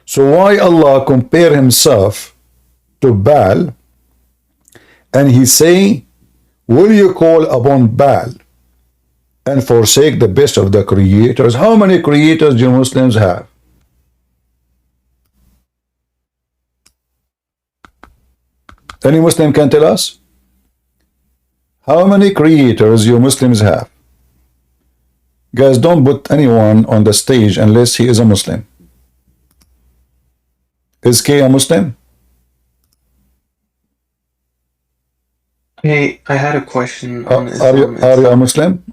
S1: so why Allah compare himself to Baal, and he say, will you call upon Baal and forsake the best of the creators? How many creators do Muslims have? Any Muslim can tell us? How many creators you Muslims have? Guys, don't put anyone on the stage unless he is a Muslim. Is K a Muslim?
S6: Hey, I had a question on Islam.
S1: Are you a Muslim?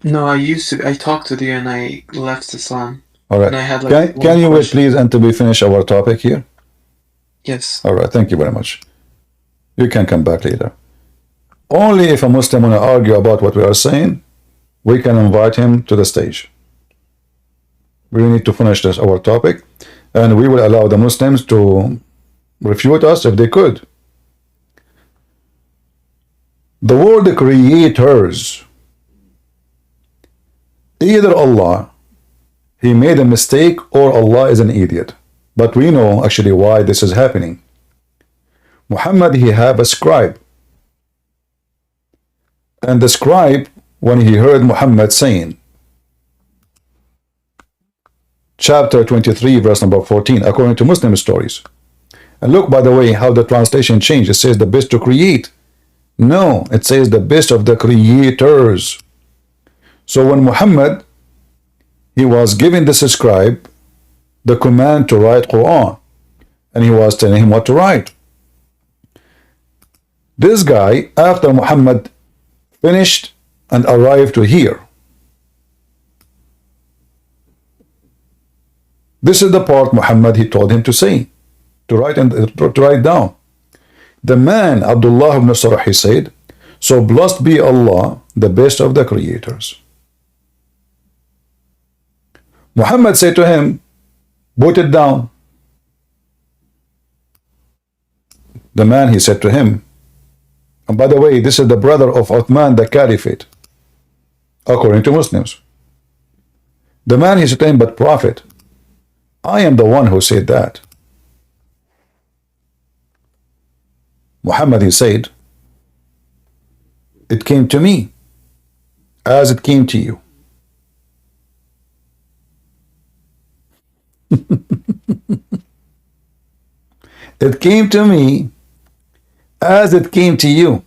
S6: No, I talked with you and I left Islam.
S1: All right.
S6: And I had like
S1: Can you wait, please, until we finish our topic here?
S6: Yes.
S1: All right. Thank you very much. You can come back later. Only if a Muslim want to argue about what we are saying, we can invite him to the stage. We need to finish our topic, and we will allow the Muslims to refute us if they could. The word creators, either Allah, he made a mistake, or Allah is an idiot. But we know actually why this is happening. Muhammad, he have a scribe. And the scribe, when he heard Muhammad saying, chapter 23, verse number 14, according to Muslim stories. And look, by the way, how the translation changed. It says the best to create. No, it says the best of the creators. So when Muhammad, he was giving this scribe the command to write Quran, and he was telling him what to write. This guy, after Muhammad finished and arrived to here, this is the part Muhammad he told him to say, to write down. The man Abdullah ibn Sarh, he said, so blessed be Allah, the best of the creators. Muhammad said to him, put it down. The man, he said to him, and by the way, this is the brother of Uthman, the Caliphate, according to Muslims. The man, he said to him, but Prophet, I am the one who said that. Muhammad, he said, it came to me as it came to you. It came to me as it came to you.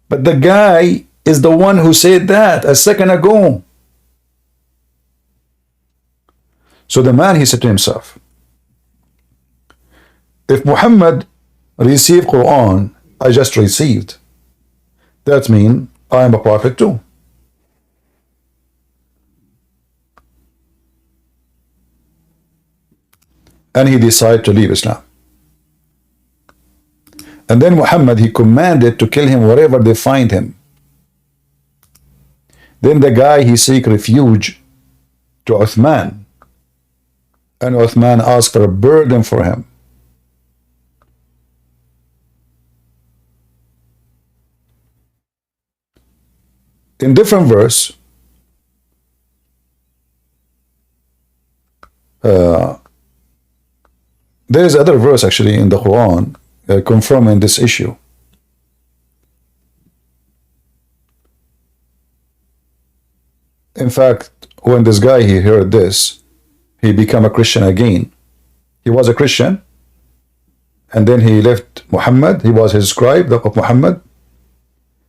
S1: But the guy is the one who said that a second ago. So the man, he said to himself, if Muhammad received Quran, I just received, that means I am a prophet too. And he decided to leave Islam. And then Muhammad, he commanded to kill him wherever they find him. Then the guy, he seek refuge to Uthman. And Uthman asked for a burden for him. In different verse, there is other verse actually in the Quran confirming this issue. In fact, when this guy, he heard this, he became a Christian again. He was a Christian, and then he left Muhammad. He was his scribe of Muhammad.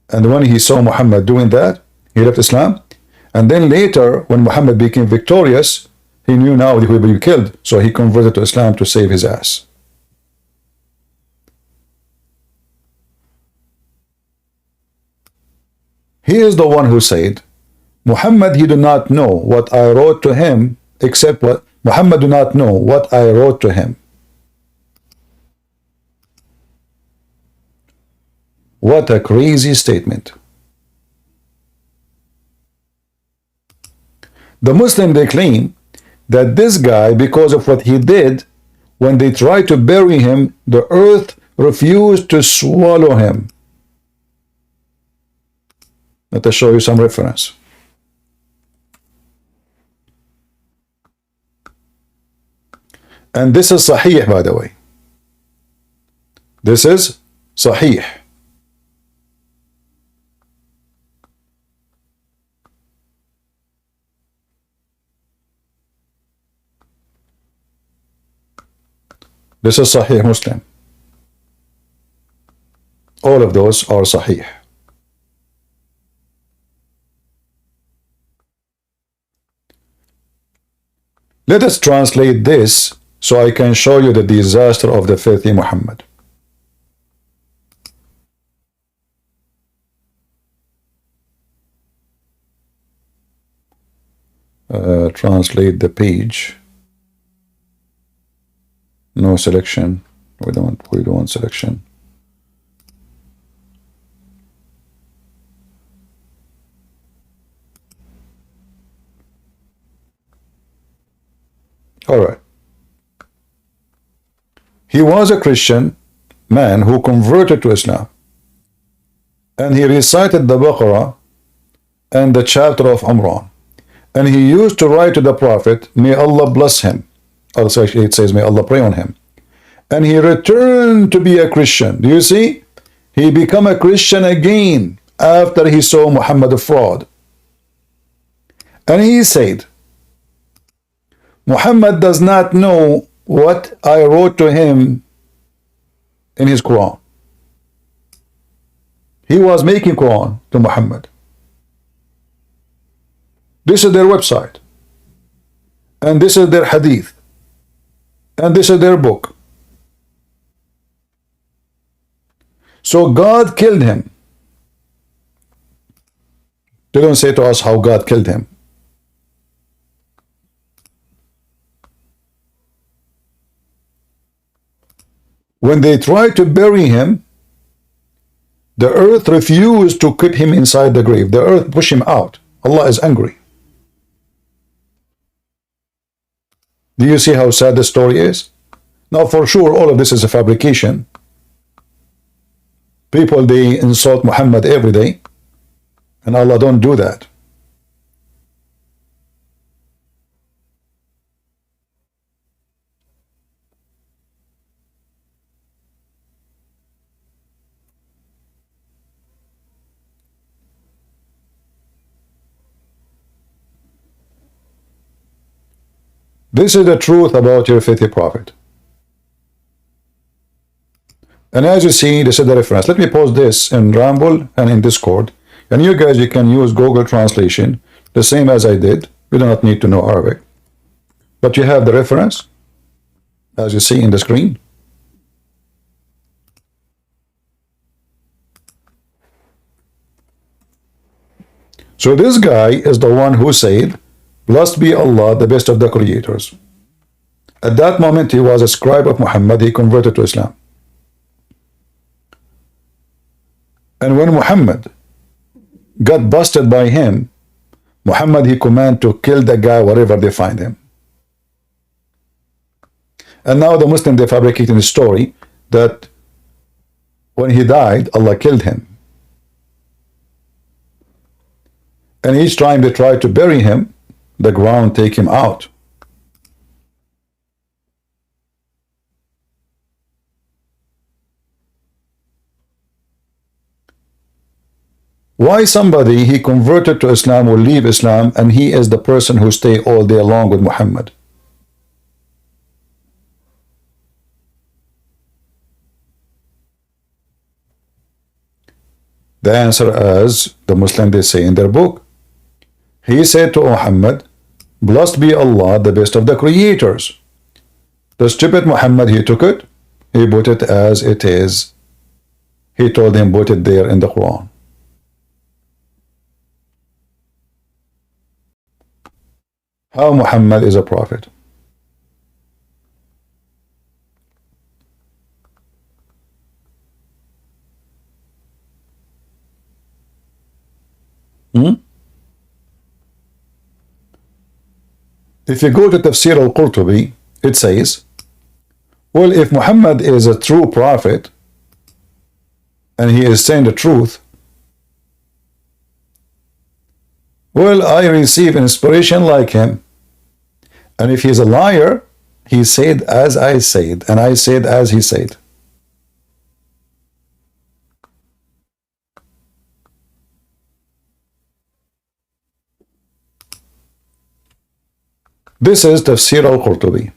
S1: And when he saw Muhammad doing that, he left Islam. And then later, when Muhammad became victorious, he knew now he would be killed. So he converted to Islam to save his ass. He is the one who said, Muhammad, he do not know what I wrote to him, except what Muhammad do not know what I wrote to him. What a crazy statement. The Muslim, they claim that this guy, because of what he did, when they tried to bury him, the earth refused to swallow him. Let us show you some reference. And this is Sahih, by the way. This is Sahih. This is Sahih Muslim. All of those are Sahih. Let us translate this so I can show you the disaster of the filthy Muhammad. Translate the page. No selection. We don't want selection. All right. He was a Christian man who converted to Islam, and he recited the Baqarah and the chapter of Umrah, and he used to write to the Prophet, may Allah bless him. Also it says, may Allah pray on him. And he returned to be a Christian. Do you see? He became a Christian again after he saw Muhammad a fraud. And he said, Muhammad does not know what I wrote to him in his Quran. He was making Quran to Muhammad. This is their website. And this is their hadith. And this is their book. So God killed him. They don't say to us how God killed him. When they tried to bury him, the earth refused to keep him inside the grave. The earth pushed him out. Allah is angry. Do you see how sad the story is? Now, for sure, all of this is a fabrication. People, they insult Muhammad every day, and Allah don't do that. This is the truth about your filthy prophet. And as you see, this is the reference. Let me post this in Rumble and in Discord. And you guys, you can use Google Translation, the same as I did. You do not need to know Arabic. But you have the reference, as you see in the screen. So this guy is the one who said, blessed be Allah, the best of the creators. At that moment, he was a scribe of Muhammad. He converted to Islam. And when Muhammad got busted by him, Muhammad, he commanded to kill the guy wherever they find him. And now the Muslims, they fabricating a story that when he died, Allah killed him. And each time they try to bury him, the ground take him out. Why somebody he converted to Islam will leave Islam and he is the person who stay all day long with Muhammad? The answer, as the Muslim they say in their book, he said to Muhammad, blessed be Allah, the best of the creators. The stupid Muhammad, he took it, he put it as it is. He told him, put it there in the Quran. How Muhammad is a prophet? If you go to Tafsir al-Qurtubi, it says, well, if Muhammad is a true prophet, and he is saying the truth, well, I receive inspiration like him. And if he's a liar, he said as I said, and I said as he said. This is Tafsir al-Qurtubi.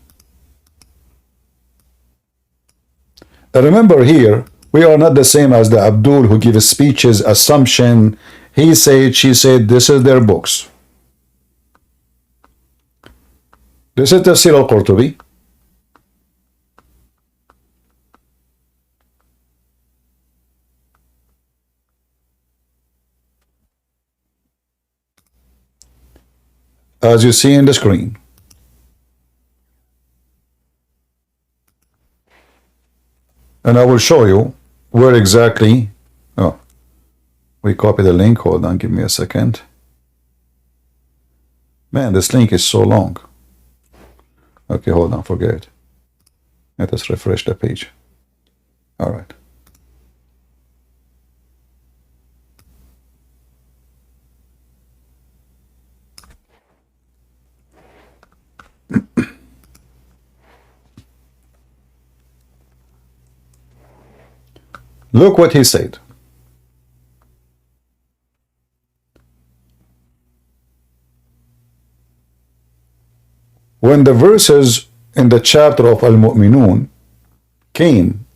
S1: Remember here, we are not the same as the Abdul who gives speeches, assumption, he said, she said. This is their books. This is Tafsir al-Qurtubi. As you see in the screen. And I will show you where exactly. Oh, we copy the link. Hold on, give me a second. Man, this link is so long. Okay, hold on, forget it. Let us refresh the page. All right. Look what he said. When the verses in the chapter of Al-Mu'minun came,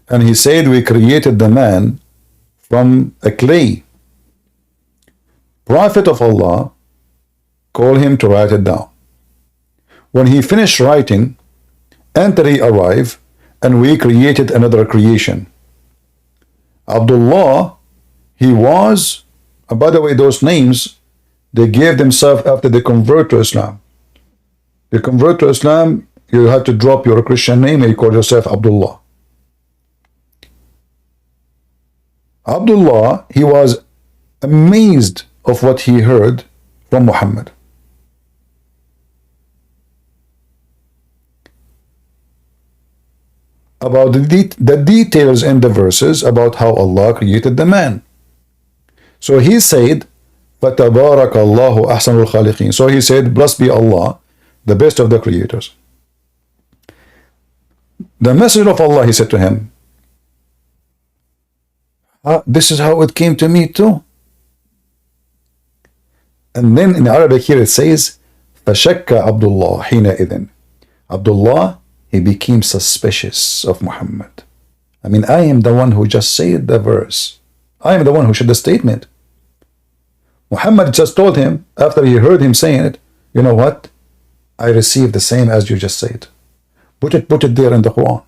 S1: and he said, we created the man from a clay. Prophet of Allah called him to write it down. When he finished writing, Tariq arrived, and we created another creation. Abdullah, he was, and by the way, those names, they gave themselves after they convert to Islam. They convert to Islam, you have to drop your Christian name and you call yourself Abdullah. Abdullah, he was amazed of what he heard from Muhammad. About the details in the verses about how Allah created the man. So he said, فَتَبَارَكَ اللَّهُ أَحْسَنُ الْخَالِقِينَ. So he said, blessed be Allah, the best of the creators. The messenger of Allah, he said to him, this is how it came to me too. And then in Arabic here it says, فَشَكَّ عَبْدُ اللَّهِ حِينَئِذٍ. Abdullah, he became suspicious of Muhammad. I mean, I am the one who just said the verse. I am the one who said the statement. Muhammad just told him, after he heard him saying it, you know what? I received the same as you just said. Put it there in the Quran.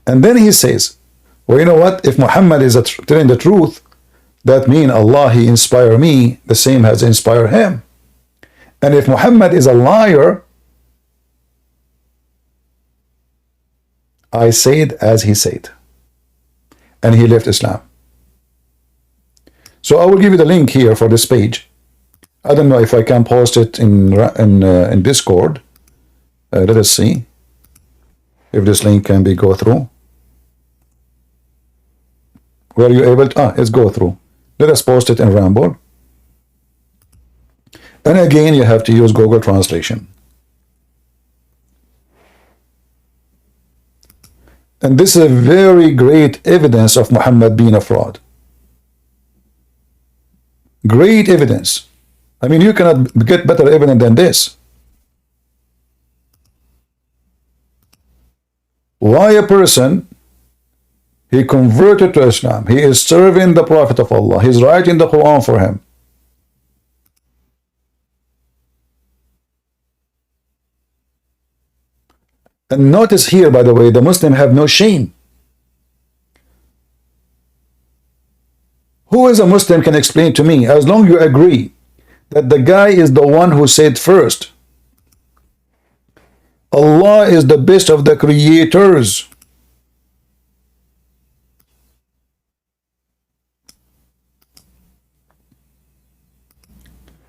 S1: And then he says, well, you know what? If Muhammad is telling the truth, that means Allah, he inspired me, the same has inspired him. And if Muhammad is a liar, I said as he said. And he left Islam. So I will give you the link here for this page. I don't know if I can post it in Discord. Let us see if this link can be go through. Were you able to? Let's go through. Let us post it in Ramble. And again, you have to use Google Translation. And this is a very great evidence of Muhammad being a fraud. Great evidence. I mean, you cannot get better evidence than this. Why a person, he converted to Islam, he is serving the Prophet of Allah, he's writing the Quran for him. And notice here, by the way, the Muslim have no shame. Who is a Muslim can explain to me, as long as you agree that the guy is the one who said first, Allah is the best of the creators.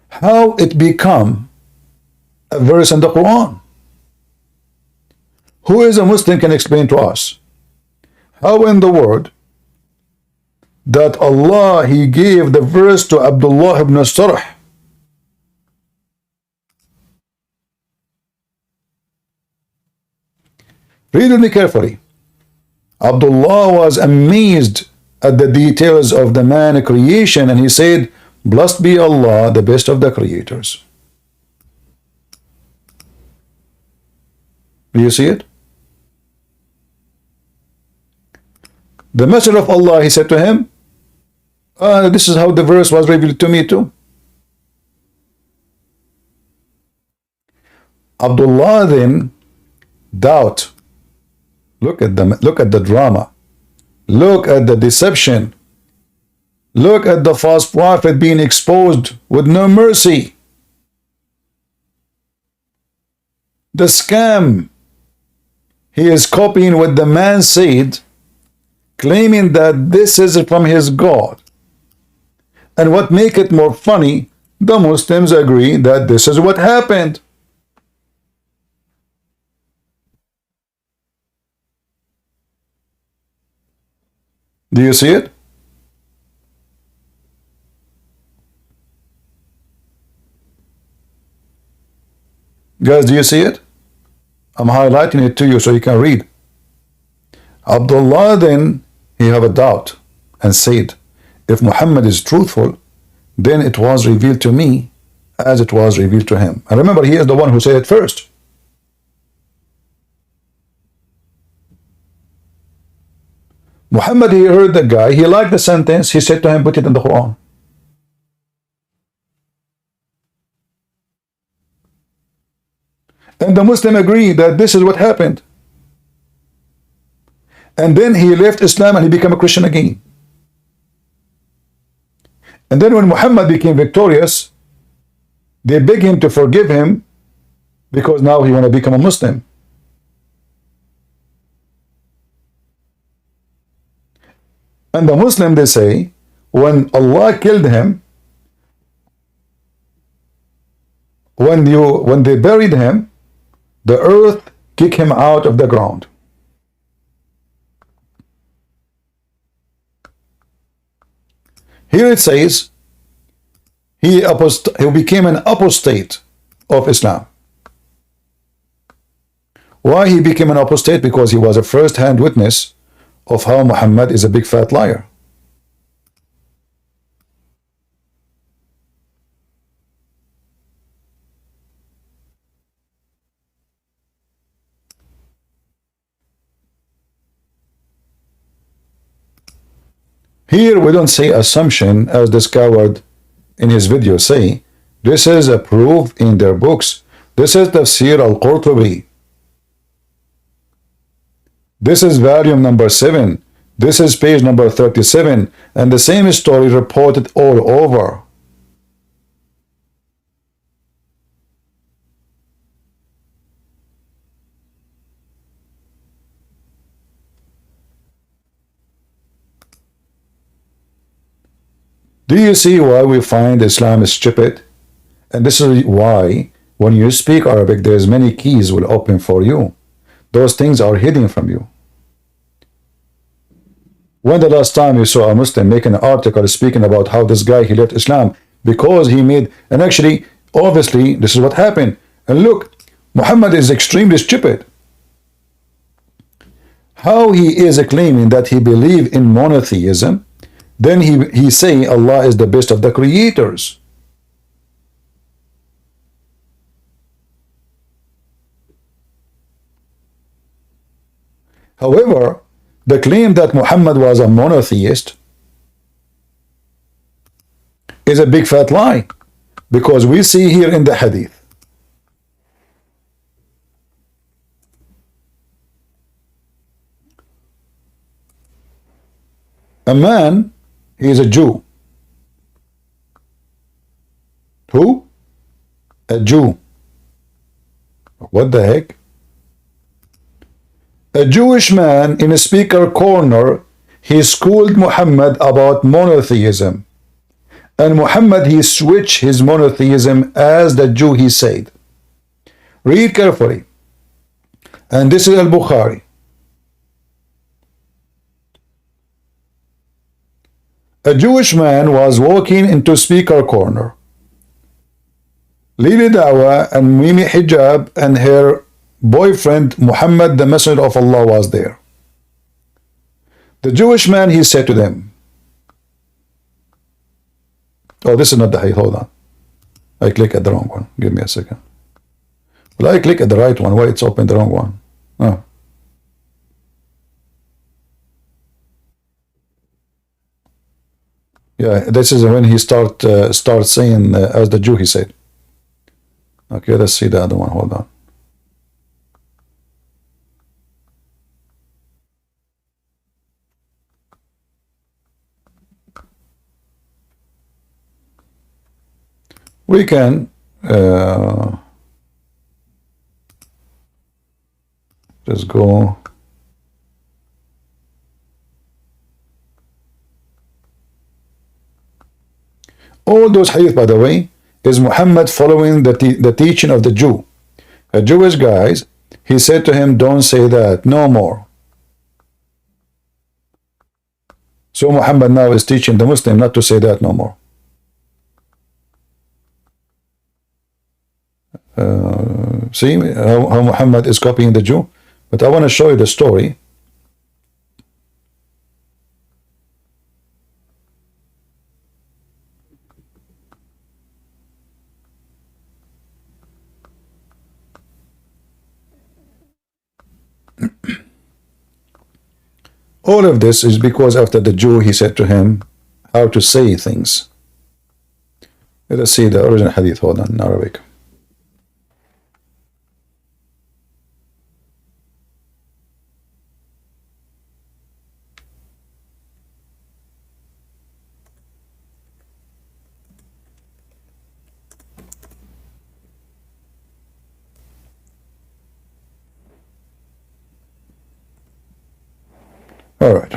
S1: How it become a verse in the Quran? Who is a Muslim can explain to us how in the world that Allah, He gave the verse to Abdullah ibn Sarh. Read it carefully. Abdullah was amazed at the details of the man creation, and he said, "Blessed be Allah, the best of the creators." Do you see it? The Messenger of Allah, he said to him, this is how the verse was revealed to me too. Abdullah then doubt. Look at the drama. Look at the deception. Look at the false prophet being exposed with no mercy. The scam. He is copying what the man said, claiming that this is from his God. And what make it more funny, the Muslims agree that this is what happened. Do you see it? Guys, do you see it? I'm highlighting it to you so you can read. Abdullah then, he have a doubt and said, if Muhammad is truthful, then it was revealed to me as it was revealed to him. And remember, he is the one who said it first. Muhammad, he heard the guy, he liked the sentence, he said to him, put it in the Quran. And the Muslim agreed that this is what happened. And then he left Islam and he became a Christian again. And then when Muhammad became victorious, they begged him to forgive him because now he want to become a Muslim. And the Muslim, they say, when Allah killed him, when they buried him, the earth kicked him out of the ground. Here it says, he became an apostate of Islam. Why he became an apostate? Because he was a first-hand witness of how Muhammad is a big fat liar. Here we don't say assumption as this coward in his video say. This is a proof in their books. This is Tafsir al-Qurtubi. This is volume number 7. This is page number 37. And the same story reported all over. Do you see why we find Islam is stupid? And this is why when you speak Arabic, there's many keys will open for you. Those things are hidden from you. When the last time you saw a Muslim make an article speaking about how this guy, he left Islam because he made, and actually, obviously, this is what happened. And look, Muhammad is extremely stupid. How he is claiming that he believed in monotheism, then he say Allah is the best of the creators. However, the claim that Muhammad was a monotheist is a big fat lie, because we see here in the hadith a man, he is a Jew. Who? A Jew. What the heck? A Jewish man in a speaker corner, he schooled Muhammad about monotheism. And Muhammad, he switched his monotheism as the Jew he said. Read carefully. And this is Al-Bukhari. A Jewish man was walking into speaker corner. Lily Dawah and Mimi Hijab and her boyfriend Mohammed, the Messenger of Allah, was there. The Jewish man, he said to them, oh, this is not the hadith, hold on. I click at the wrong one. Give me a second. Well, I click at the right one. Why it's open the wrong one? Oh. Yeah, this is when he start saying, as the Jew, he said. Okay, let's see the other one. Hold on. We can just go. All those hadith, by the way, is Muhammad following the teaching of the Jew. A Jewish guy, he said to him, don't say that, no more. So Muhammad now is teaching the Muslim not to say that no more. See how Muhammad is copying the Jew? But I want to show you the story. All of this is because after the Jew, he said to him how to say things. Let us see the original hadith. Hold on, in Arabic. All right.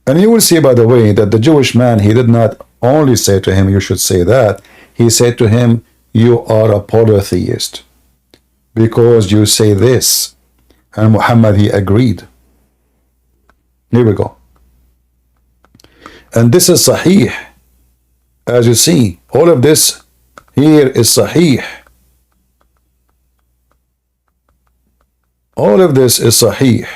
S1: And you will see, by the way, that the Jewish man, he did not only say to him, you should say that. He said to him, you are a polytheist because you say this. And Muhammad, he agreed. Here we go. And this is Sahih. As you see, all of this here is Sahih. All of this is Sahih.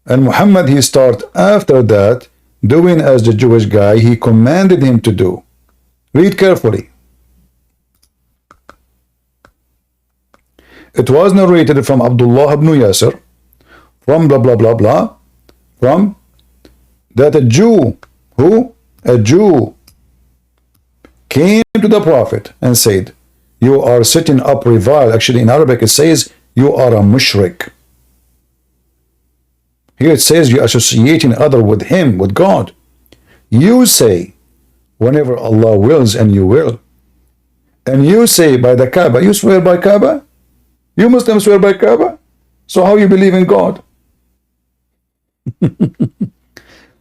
S1: And Muhammad, he start after that doing as the Jewish guy he commanded him to do. Read carefully. It was narrated from Abdullah ibn Yasir, from blah blah blah blah, from that a Jew, a Jew came to the Prophet and said, you are setting up revile. Actually in Arabic it says you are a mushrik. Here it says you're associating other with him, with God. You say whenever Allah wills, and you will. And you say by the Kaaba, you swear by Kaaba? You Muslims swear by Kaaba? So how you believe in God?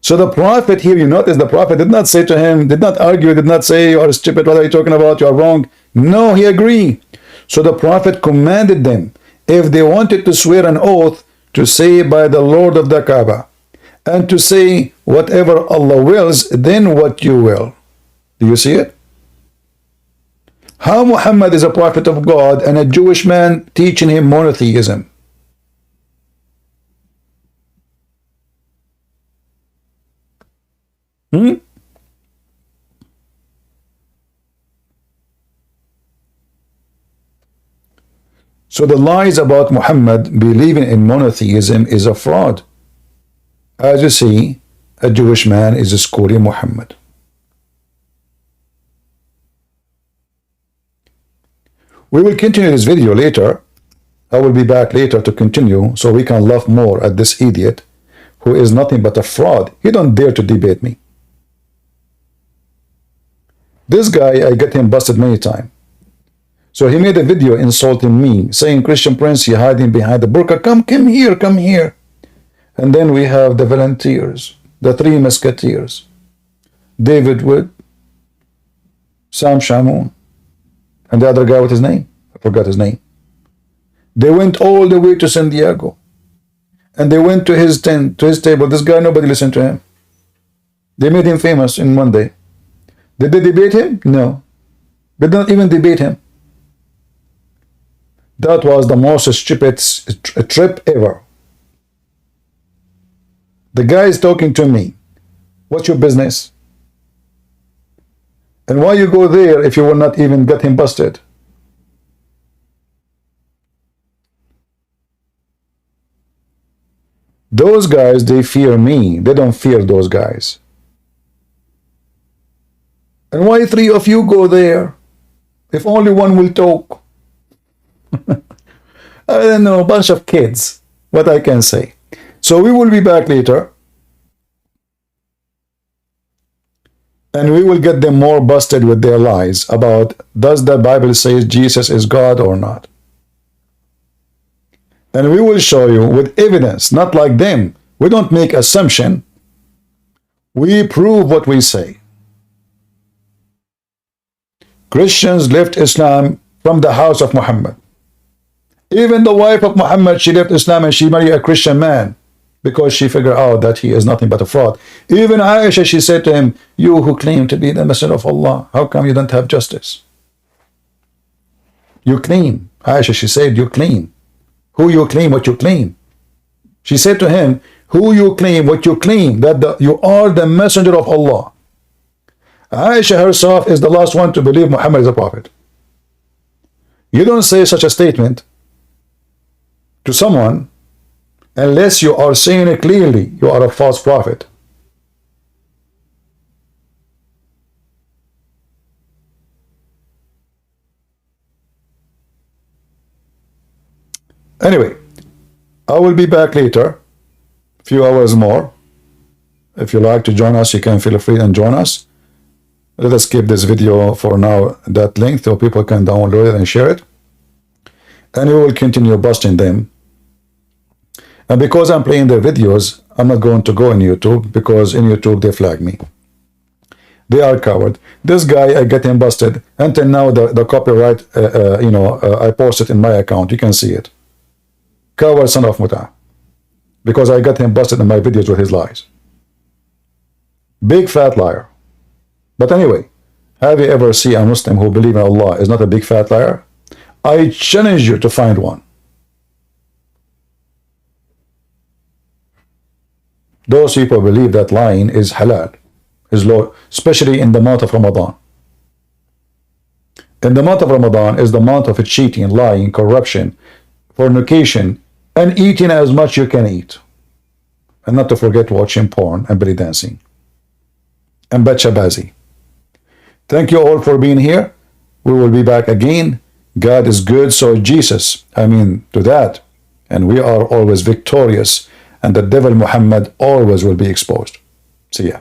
S1: So the Prophet here, you notice the Prophet did not say to him, did not argue, did not say you are stupid, what are you talking about, you are wrong. No, he agreed. So the Prophet commanded them, if they wanted to swear an oath, to say by the Lord of the Kaaba, and to say whatever Allah wills, then what you will. Do you see it? How Muhammad is a prophet of God and a Jewish man teaching him monotheism? So the lies about Muhammad believing in monotheism is a fraud. As you see, a Jewish man is schooling Muhammad. We will continue this video later. I will be back later to continue so we can laugh more at this idiot who is nothing but a fraud. He don't dare to debate me. This guy, I get him busted many times. So he made a video insulting me, saying Christian Prince, he hiding behind the burqa. Come here, come here. And then we have the volunteers, the three musketeers, David Wood, Sam Shamoun, And the other guy, what his name? I forgot his name. They went all the way to San Diego. And they went to his tent, to his table. This guy, nobody listened to him. They made him famous in one day. Did they debate him? No. They didn't even debate him. That was the most stupid trip ever. The guy is talking to me. What's your business? And why you go there if you will not even get him busted? Those guys, they fear me. They don't fear those guys. And why three of you go there? If only one will talk. I don't know, a bunch of kids. What I can say. So we will be back later. And we will get them more busted with their lies about, does the Bible say Jesus is God or not? And we will show you with evidence, not like them. We don't make assumption. We prove what we say. Christians left Islam from the house of Muhammad. Even the wife of Muhammad, she left Islam and she married a Christian man because she figured out that he is nothing but a fraud. Even Aisha, she said to him, you who claim to be the messenger of Allah, how come you don't have justice? You claim. Aisha, she said, you claim. Who you claim, what you claim. She said to him, who you claim, what you claim, that you are the messenger of Allah. Aisha herself is the last one to believe Muhammad is a prophet. You don't say such a statement to someone unless you are saying it clearly, you are a false prophet. Anyway, I will be back later, a few hours more. If you like to join us, you can feel free and join us. Let us keep this video for now that length so people can download it and share it. And we will continue busting them. And because I'm playing their videos, I'm not going to go on YouTube because in YouTube they flag me. They are coward. This guy, I get him busted. Until now, the copyright, I posted in my account. You can see it. Coward son of Muta. Because I got him busted in my videos with his lies. Big fat liar. But anyway, have you ever seen a Muslim who believes in Allah is not a big fat liar? I challenge you to find one. Those people believe that lying is halal, is law, especially in the month of Ramadan. In the month of Ramadan is the month of cheating, lying, corruption, fornication, and eating as much you can eat. And not to forget watching porn and belly dancing. And bachabazi. Thank you all for being here. We will be back again. God is good, so Jesus. To that. And we are always victorious. And the devil Muhammad always will be exposed. See ya.